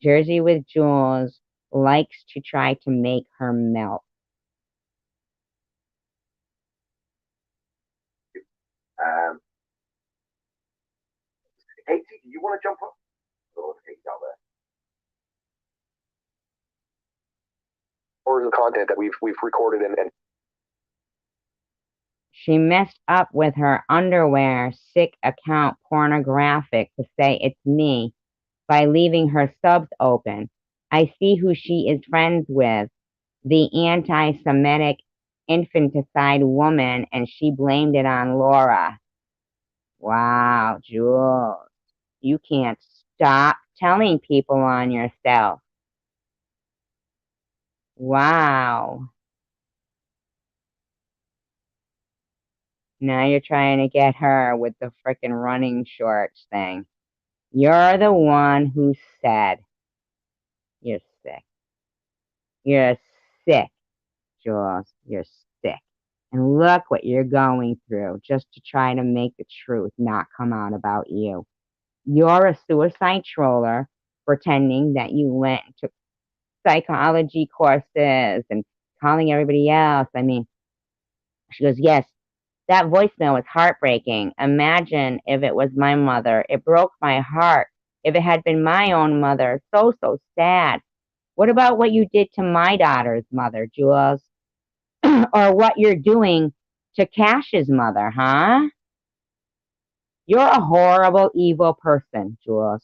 Jersey with Jules likes to try to make her melt. Katie, do you want to jump up? Oh, Katie's out there. Or the content that we've recorded and She messed up with her underwear sick account pornographic to say it's me by leaving her subs open. I see who she is friends with, the anti-Semitic infanticide woman, and she blamed it on Laura. Wow, Jules, you can't stop telling people on yourself. Wow. Now you're trying to get her with the frickin' running shorts thing. You're the one who said you're sick. You're sick, Jules. You're sick. And look what you're going through just to try to make the truth not come out about you. You're a suicide troller pretending that you went to psychology courses and calling everybody else. I mean, she goes, yes, that voicemail was heartbreaking. Imagine if it was my mother. It broke my heart. If it had been my own mother, so sad. What about what you did to my daughter's mother, Jules? Or what you're doing to Cash's mother, huh? You're a horrible, evil person, Jules.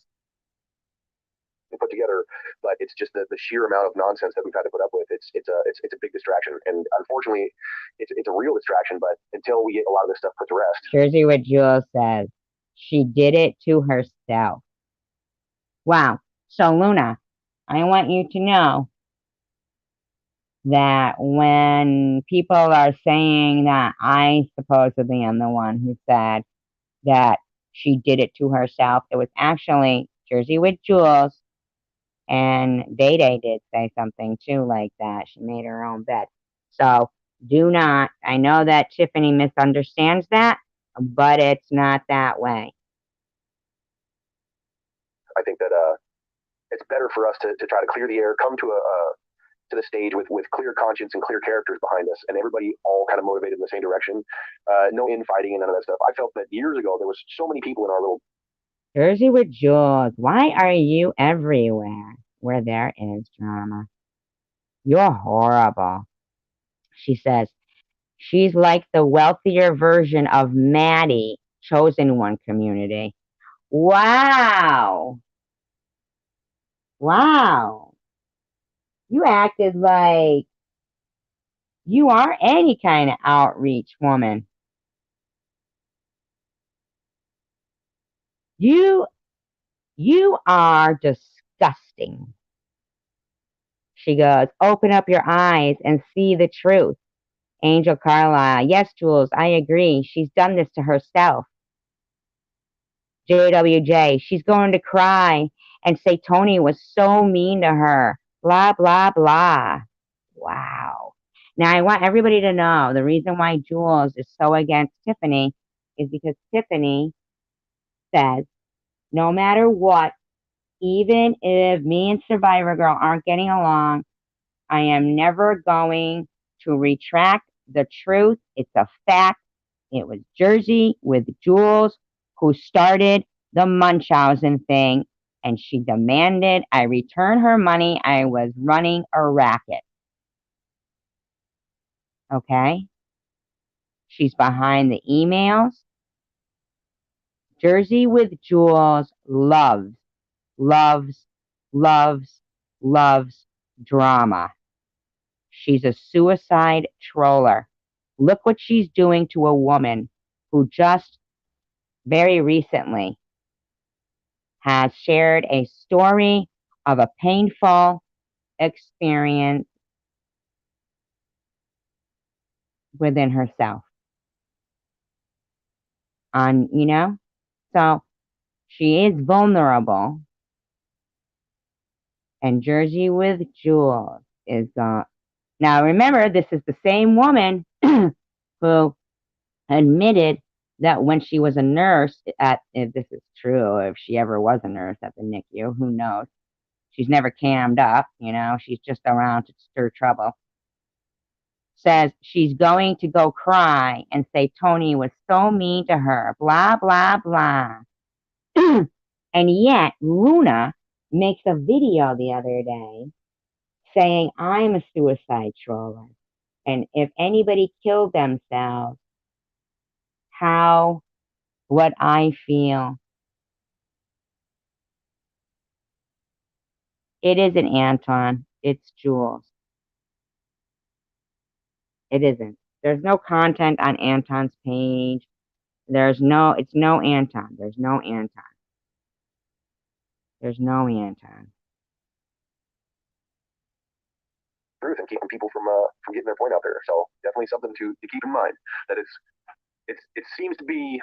put together, but it's just the sheer amount of nonsense that we've had to put up with. It's a big distraction, and unfortunately, it's a real distraction. But until we get a lot of this stuff put to rest, Here's what Jules says. She did it to herself. Wow. So Luna, I want you to know that when people are saying that I supposedly am the one who said that she did it to herself, it was actually Jersey with Jules, and Day Day did say something too like that. She made her own bed. So do not, I know that Tiffany misunderstands that, but it's not that way. I think that it's better for us to try to clear the air, come to the stage with clear conscience and clear characters behind us, and everybody all kind of motivated in the same direction. No infighting and none of that stuff. I felt that years ago there was so many people in our little Jersey with Jules, why are you everywhere where there is drama? You're horrible. She says, she's like the wealthier version of Maddie, chosen one community. Wow. Wow. You acted like you are any kind of outreach woman. You are disgusting. She goes, open up your eyes and see the truth. Angel Carlisle, yes, Jules, I agree. She's done this to herself. JWJ, she's going to cry and say Tony was so mean to her. Blah, blah, blah. Wow. Now, I want everybody to know the reason why Jules is so against Tiffany is because Tiffany says, no matter what, even if me and Survivor Girl aren't getting along, I am never going to retract the truth. It's a fact. It was Jersey with Jules who started the Munchausen thing, and she demanded I return her money. I was running a racket. Okay? She's behind the emails. Jersey with Jules loves, loves, loves, loves drama. She's a suicide troller. Look what she's doing to a woman who just very recently has shared a story of a painful experience within herself. So she is vulnerable, and Jersey with Jules is now remember, this is the same woman who admitted that when she was a nurse if this is true, if she ever was a nurse at the NICU, who knows? She's never cammed up, she's just around to stir trouble. Says she's going to go cry and say Tony was so mean to her, blah, blah, blah. And yet, Luna makes a video the other day saying, I'm a suicide troller. And if anybody killed themselves, how would I feel? It isn't Anton, it's Jules. It isn't. There's no content on Anton's page. It's no Anton. There's no Anton. There's no Anton. Truth and keeping people from getting their point out there. So definitely something to keep in mind. That it seems to be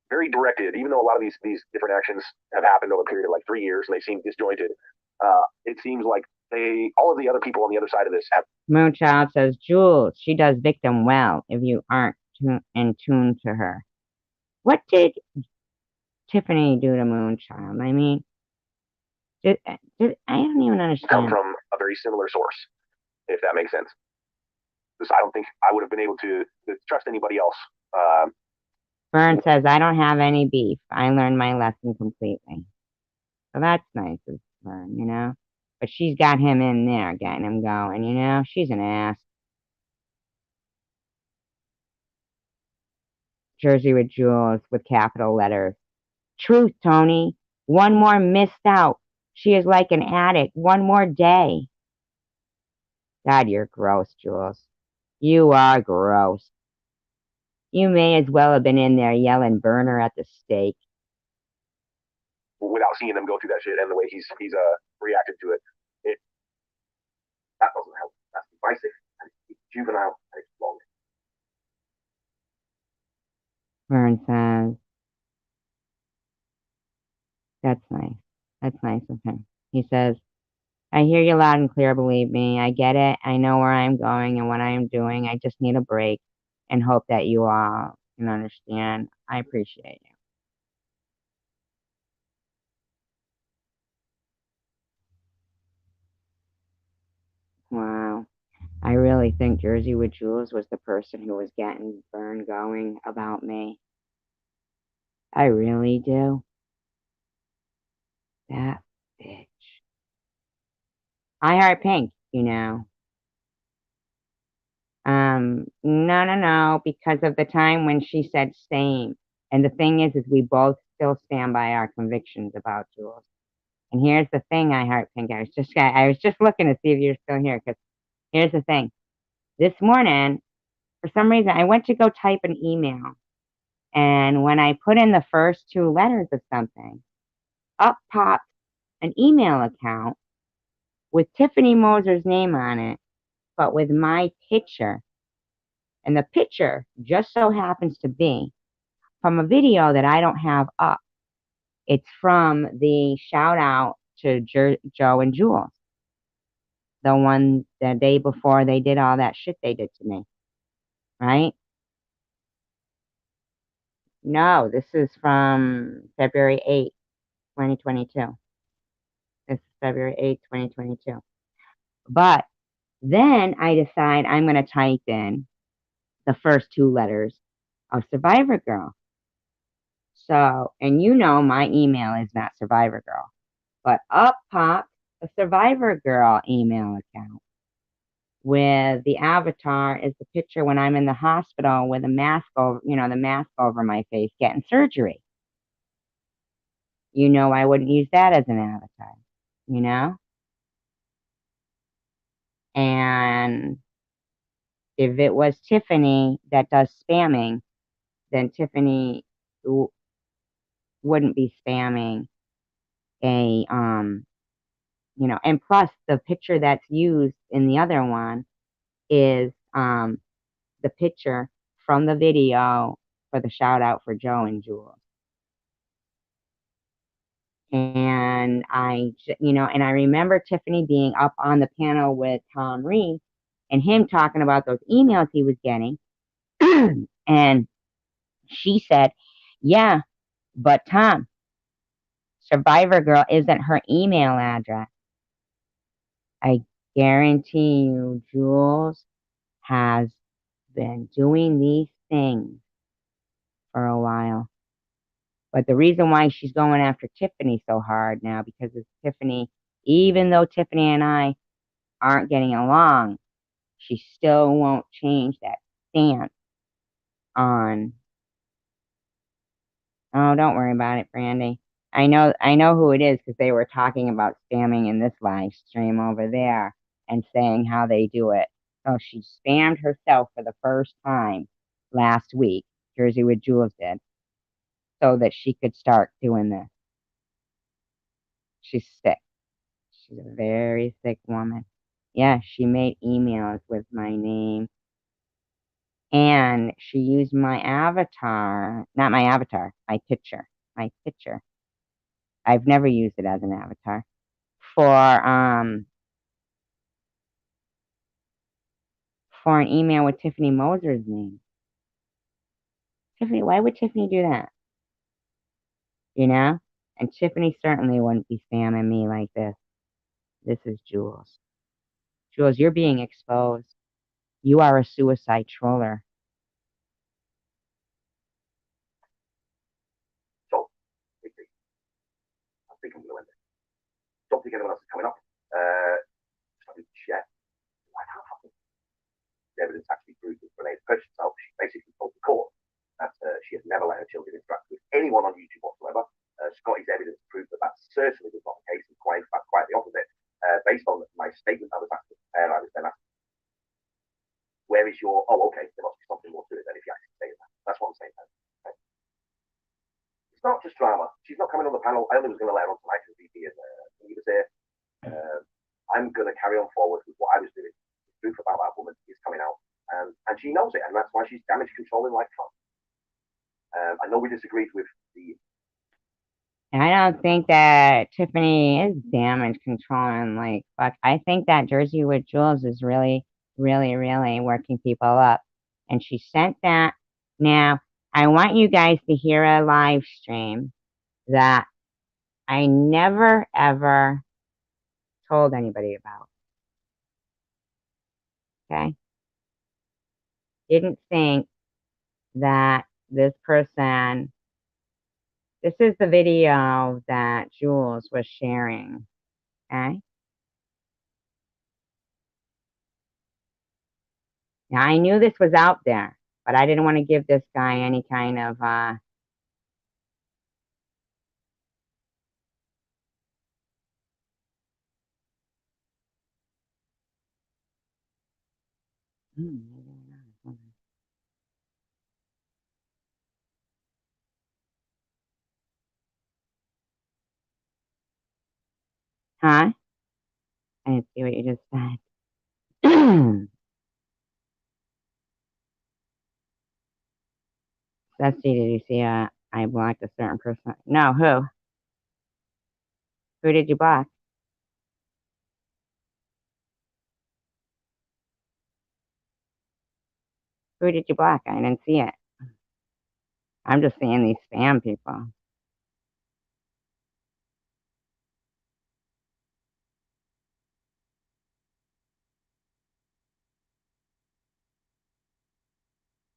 very directed, even though a lot of these different actions have happened over a period of like 3 years and they seem disjointed. It seems like all of the other people on the other side of this have. Moonchild says, Jules, she does victim well if you aren't in tune to her. What did Tiffany do to Moonchild? I mean, I don't even understand. Come from a very similar source, if that makes sense. Because I don't think I would have been able to trust anybody else. Vern says, I don't have any beef. I learned my lesson completely. So that's nice of Vern, But she's got him in there, getting him going, She's an ass. Jersey with Jules with capital letters. Truth, Tony. One more missed out. She is like an addict. One more day. God, you're gross, Jules. You are gross. You may as well have been in there yelling burner at the stake. Without seeing them go through that shit and the way he's reacted to it, that doesn't help. That's divisive and it's juvenile and it's wrong. Vern says, that's nice. That's nice of him. He says, I hear you loud and clear, believe me. I get it. I know where I'm going and what I am doing. I just need a break and hope that you all can understand. I appreciate you. Wow. I really think Jersey with Jules was the person who was getting Vern going about me. I really do. That bitch. I heart Pink, No, because of the time when she said same. And the thing is we both still stand by our convictions about Jules. And here's the thing, I heart Pink. I was just looking to see if you're still here, because here's the thing. This morning, for some reason, I went to go type an email. And when I put in the first 2 letters of something, up popped an email account with Tiffany Moser's name on it, but with my picture. And the picture just so happens to be from a video that I don't have up. It's from the shout out to Joe and Jules. The one the day before they did all that shit they did to me. Right? No, this is from February 8th, 2022. This is February 8th, 2022. But then I decide I'm going to type in the first 2 letters of Survivor Girl. So, and my email is not Survivor Girl. But up popped a Survivor Girl email account with the avatar is the picture when I'm in the hospital with a mask over, the mask over my face getting surgery. I wouldn't use that as an avatar, you know? And if it was Tiffany that does spamming, then Tiffany wouldn't be spamming and plus the picture that's used in the other one is the picture from the video for the shout out for Joe and Jules. And and I remember Tiffany being up on the panel with Tom Reed and him talking about those emails he was getting. And she said, yeah, but Tom, Survivor Girl isn't her email address. I guarantee you, Jules has been doing these things for a while. But the reason why she's going after Tiffany so hard now, because it's Tiffany, even though Tiffany and I aren't getting along, she still won't change that stance on, oh, don't worry about it, Brandy. I know who it is because they were talking about spamming in this live stream over there and saying how they do it. So she spammed herself for the first time last week, Jersey with Jules did, so that she could start doing this. She's sick. She's a very sick woman. Yeah, she made emails with my name. And she used my avatar, not my avatar, my picture. My picture. I've never used it as an avatar. For an email with Tiffany Moser's name. Tiffany, why would Tiffany do that? And Tiffany certainly wouldn't be spamming me like this. This is Jules. Jules, you're being exposed. You are a suicide troller. So, I think I'm going to end it. Don't think anyone else is coming up. I did check. I can't have the evidence actually proves that Renee's purchased herself. She basically told the court that she has never let her children interact with anyone on YouTube whatsoever. Scotty's evidence proves that that certainly was not the case, and quite the opposite. Based on my statement I was asked to prepare, I was then asked, where is your, oh, okay, there must be something more to it than if you actually say that. That's what I'm saying. Okay. It's not just drama. She's not coming on the panel. I only was going to let her on tonight because VP and he was here. I'm going to carry on forward with what I was doing. The truth about that woman is coming out, and she knows it, and that's why she's damage controlling like Trump. I know we disagreed with the. I don't think that Tiffany is damage controlling like fuck. I think that Jersey with Jules is really, really, really working people up. And she sent that. Now, I want you guys to hear a live stream that I never, ever told anybody about. Okay? Didn't think that this person. This is the video that Jules was sharing. Okay? Now, I knew this was out there, but I didn't want to give this guy any kind of, huh? I didn't see what you just said. Let's see, did you see I blocked a certain person? No, who? Who did you block? Who did you block? I didn't see it. I'm just seeing these spam people.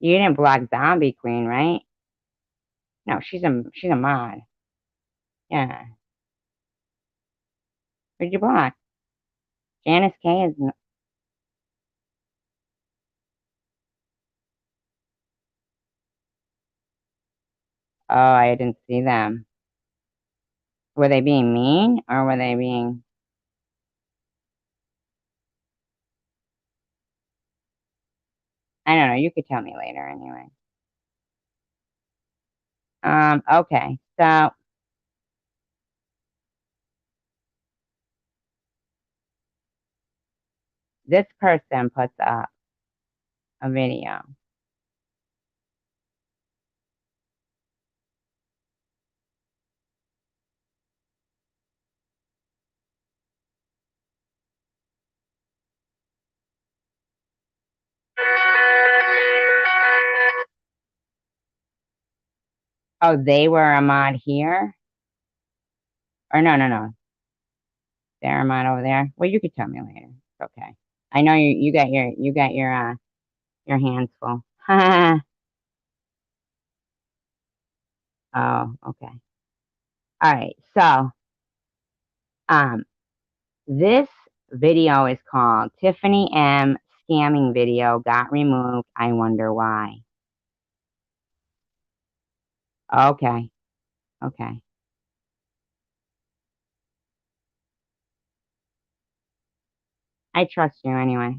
You didn't block Zombie Queen, right? No, she's a mod. Yeah. Who'd you block? Janice K is. Oh, I didn't see them. Were they being mean or were they being? I don't know. You could tell me later anyway. Okay. So this person puts up a video. Oh, they were a mod here? Or no. They're a mod over there. Well, you could tell me later. It's okay. I know you got your hands full. Oh, okay. All right. So, um, this video is called Tiffany M scamming video got removed. I wonder why. Okay. Okay. I trust you anyway.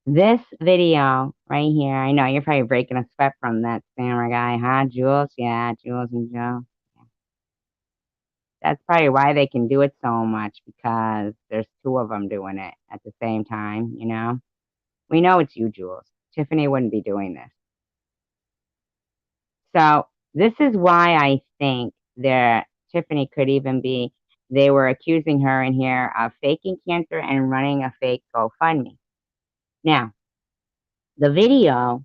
This video right here, I know you're probably breaking a sweat from that scammer guy, huh, Jules? Yeah, Jules and Joe. That's probably why they can do it so much because there's two of them doing it at the same time, you know? We know it's you, Jules. Tiffany wouldn't be doing this. So this is why I think Tiffany could even be, they were accusing her in here of faking cancer and running a fake GoFundMe. Now, the video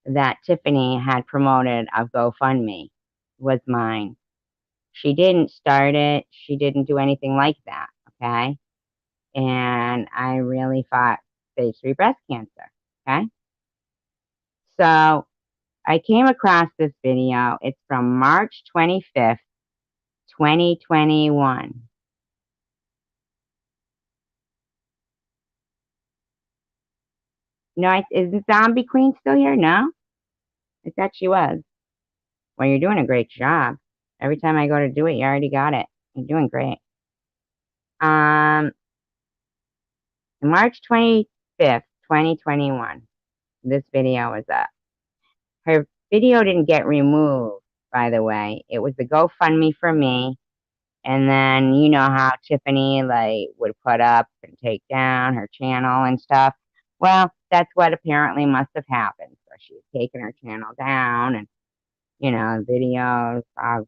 that Tiffany had promoted of GoFundMe was mine. She didn't start it. She didn't do anything like that. Okay. And I really fought stage 3 breast cancer. Okay. So I came across this video. It's from March 25th, 2021. No, is the Zombie Queen still here? No? I thought she was. Well, you're doing a great job. Every time I go to do it, you already got it. You're doing great. Um, March 25th, 2021. This video was up. Her video didn't get removed, by the way. It was the GoFundMe for me. And then you know how Tiffany like would put up and take down her channel and stuff. Well, that's what apparently must have happened. So she was taking her channel down and videos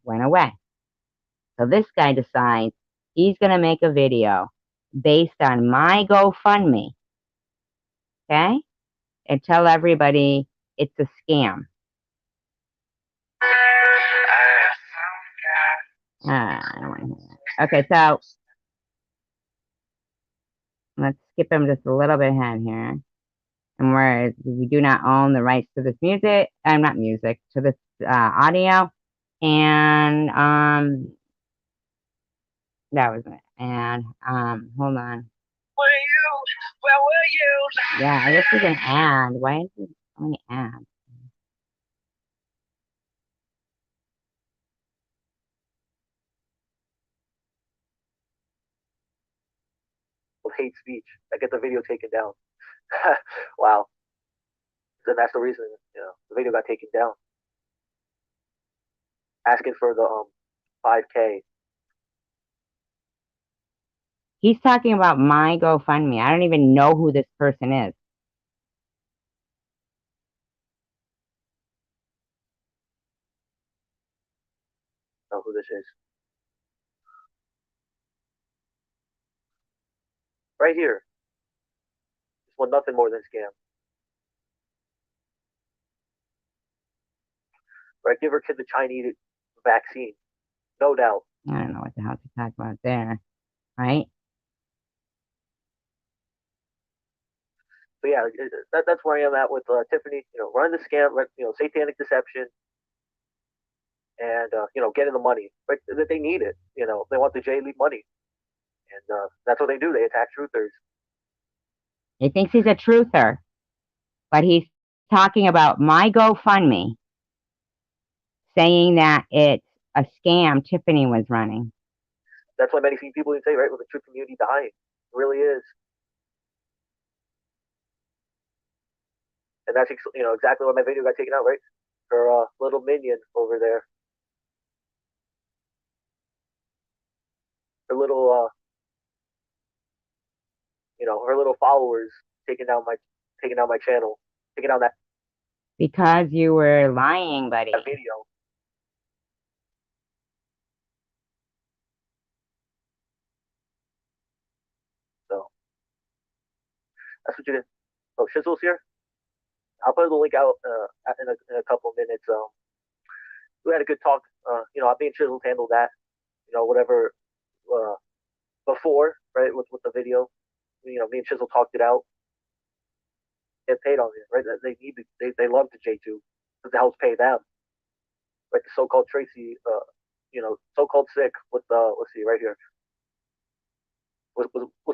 went away. So this guy decides he's gonna make a video based on my GoFundMe, okay? And tell everybody it's a scam. I don't want to hear that. Okay, so let's skip him just a little bit ahead here. And we do not own the rights to this music. Not music, to this audio. And that was it. And hold on. Where were you? Yeah, this is an ad. Why is it so many ads? Hate speech. I get the video taken down. Wow. Then that's the reason, the video got taken down. Asking for the 5K. He's talking about my GoFundMe. I don't even know who this person is. Know who this is. Right here. This one nothing more than scam. Right, give her kid the Chinese vaccine. No doubt. I don't know what the hell to talk about there. Right? So yeah, that's where I am at with Tiffany. Run the scam, satanic deception. and getting the money. But that they need it. They want the J League money, and that's what they do. They attack truthers. He thinks he's a truther, but he's talking about my GoFundMe, saying that it's a scam Tiffany was running. That's why many people say, right, with the truth community dying. It really is. And that's exactly why my video got taken out, right? Her little minion over there. Her little her little followers taking down my channel, taking down that Because you were lying, buddy. video. So that's what you did. Oh, Shizzle's here. I'll put the link out in a couple of minutes. We had a good talk. Me and Shizzle handled that. Whatever before, right, with the video. Me and Shizzle talked it out. Get paid on it, right? They love the J2 because it helps pay them. Right, the so-called Tracy, so-called sick with let's see right here.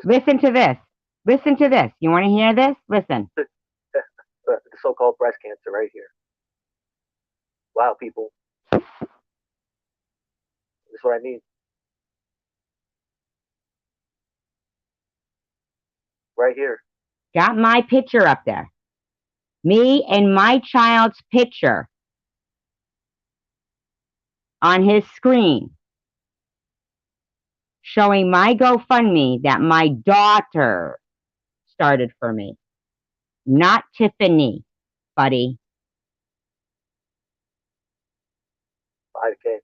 Listen to this. Listen to this. You want to hear this? Listen. The so-called breast cancer right here. Wow, people. This is what I mean. Right here. Got my picture up there. Me and my child's picture on his screen, showing my GoFundMe that my daughter started for me. Not Tiffany, buddy. 5K.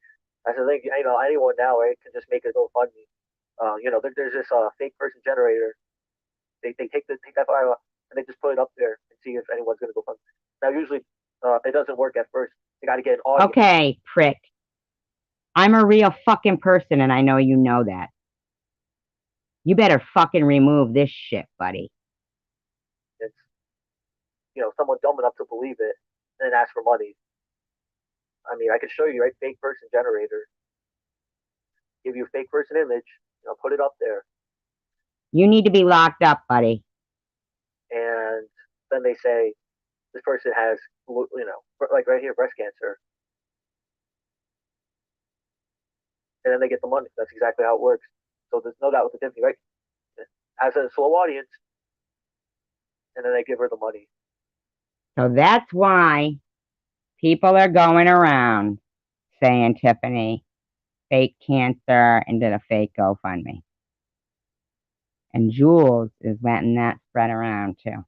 That's the thing. Anyone now, right, can just make a GoFundMe. There's this fake person generator. They take that file and they just put it up there and see if anyone's going to go fund. Now, usually, it doesn't work at first. You got to get an audience. Okay, prick. I'm a real fucking person, and I know you know that. You better fucking remove this shit, buddy. It's someone dumb enough to believe it and then ask for money. I mean, I could show you, right? Fake person generator. Give you a fake person image. Put it up there. You need to be locked up, buddy. And then they say this person has, like right here, breast cancer. And then they get the money. That's exactly how it works. So there's no doubt with the Tiffany, right? Has a slow audience, and then they give her the money. So that's why people are going around saying Tiffany fake cancer and did a fake GoFundMe. And Jules is letting that spread around too.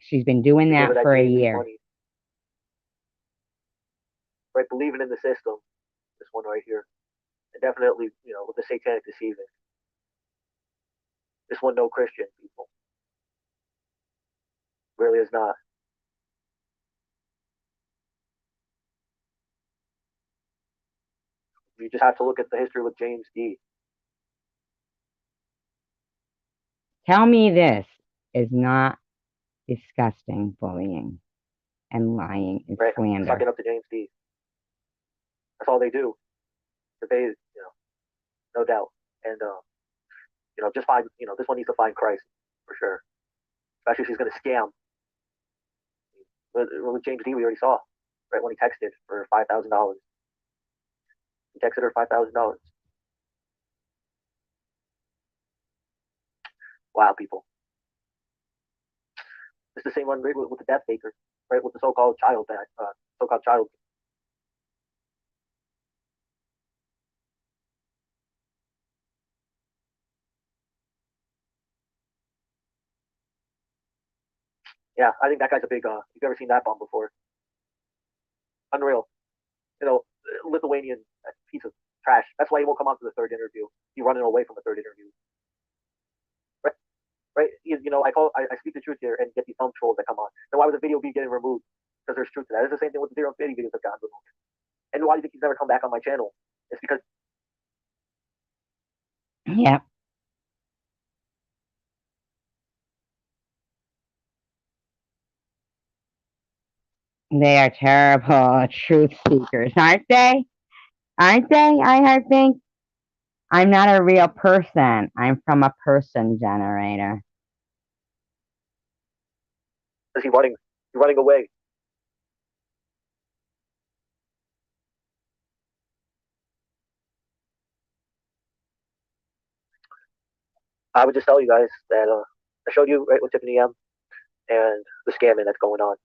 She's been doing that for a year. Money. Right, believing in the system. This one right here. And definitely, with the satanic deceiving. This one, no Christian, people. Really is not. You just have to look at the history with James D. Tell me this is not disgusting bullying and lying and right. slander. Sucking up to James D. That's all they do. They, no doubt. And, just find, this one needs to find Christ for sure. Especially if she's going to scam. With James D, we already saw, right, when he texted for $5,000. He texted her $5,000. Wow, people. It's the same one right, with the death faker, right, with the so-called child. Yeah, I think that guy's a big. You've ever seen that bomb before? Unreal. Lithuanian piece of trash. That's why he won't come on to the third interview. He's running away from the third interview. Right? I speak the truth here and get these dumb trolls that come on. Then why would the video be getting removed? Because there's truth to that. It's the same thing with the Zero Infinity videos that got removed. And why do you think he's never come back on my channel? It's because. Yeah. They are terrible truth seekers, aren't they? Aren't they? I think I'm not a real person. I'm from a person generator. Is he running? He's running away. I would just tell you guys that I showed you right with Tiffany M and the scamming that's going on.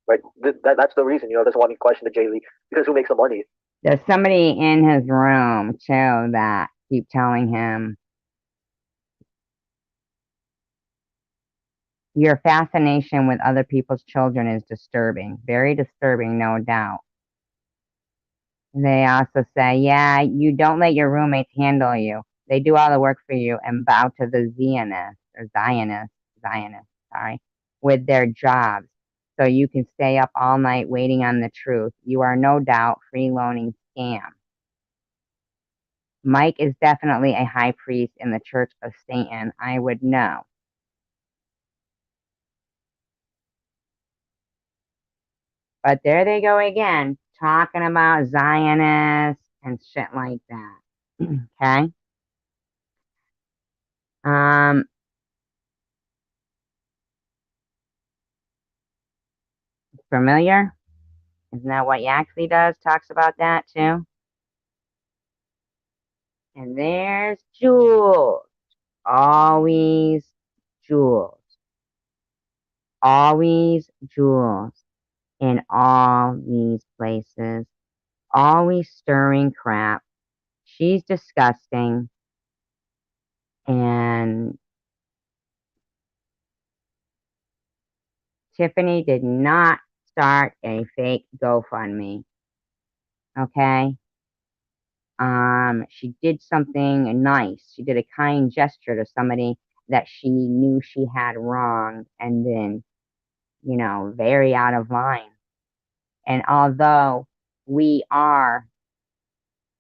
Right, that's the reason, doesn't want to question the J League because who makes the money? There's somebody in his room too that keep telling him your fascination with other people's children is disturbing, very disturbing, no doubt. They also say, yeah, you don't let your roommates handle you. They do all the work for you and bow to the Zionists, sorry, with their jobs. So you can stay up all night waiting on the truth. You are no doubt freeloading scam. Mike is definitely a high priest in the Church of Satan. I would know. But there they go again, talking about Zionists and shit like that. Okay? Familiar? Isn't that what Yaxley does? Talks about that too. And there's Jules. Always Jules. Always Jules in all these places. Always stirring crap. She's disgusting. And Tiffany did not start a fake GoFundMe. Okay? She did something nice. She did a kind gesture to somebody that she knew she had wronged and then, very out of line. And although we are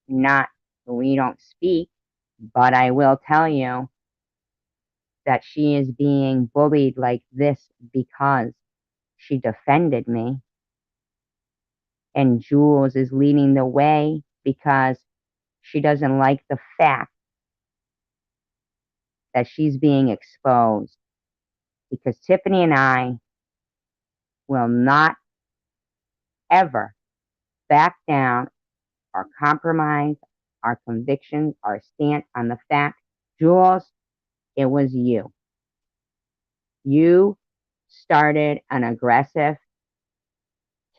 not, we don't speak, but I will tell you that she is being bullied like this because she defended me. And Jules is leading the way because she doesn't like the fact that she's being exposed. Because Tiffany and I will not ever back down or compromise our convictions, our stance on the fact, Jules, it was you. You started an aggressive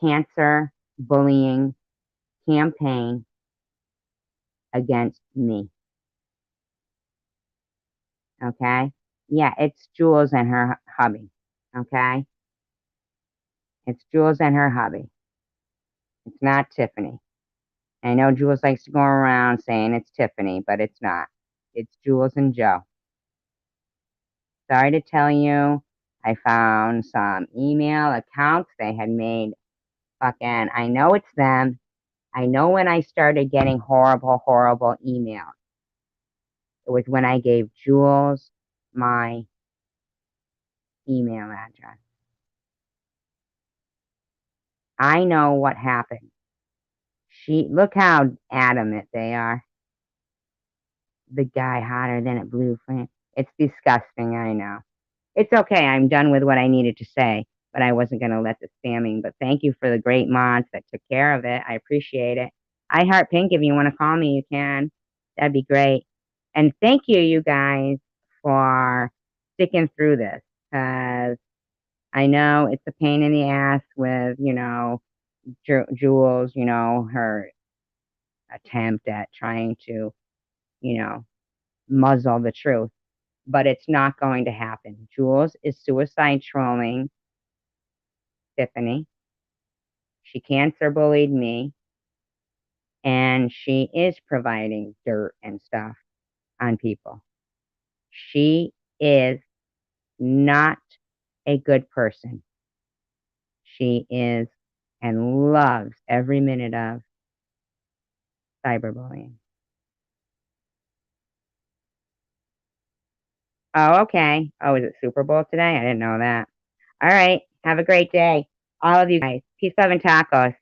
cancer bullying campaign against me. Okay? Yeah, it's Jules and her hubby. Okay? It's Jules and her hubby. It's not Tiffany. I know Jules likes to go around saying it's Tiffany, but it's not. It's Jules and Joe. Sorry to tell you, I found some email accounts they had made. Fucking, I know it's them. I know when I started getting horrible, horrible emails. It was when I gave Jules my email address. I know what happened. Look how adamant they are. The guy hotter than a blue flame. It's disgusting, I know. It's okay. I'm done with what I needed to say, but I wasn't going to let the spamming. But thank you for the great mods that took care of it. I appreciate it. I heart Pink. If you want to call me, you can. That'd be great. And thank you, you guys, for sticking through this because I know it's a pain in the ass with, Jules, her attempt at trying to, muzzle the truth. But it's not going to happen. Jules is suicide trolling Tiffany. She cancer bullied me. And she is providing dirt and stuff on people. She is not a good person. She is and loves every minute of cyberbullying. Oh, okay. Oh, is it Super Bowl today? I didn't know that. All right. Have a great day. All of you guys. Peace, love, and tacos.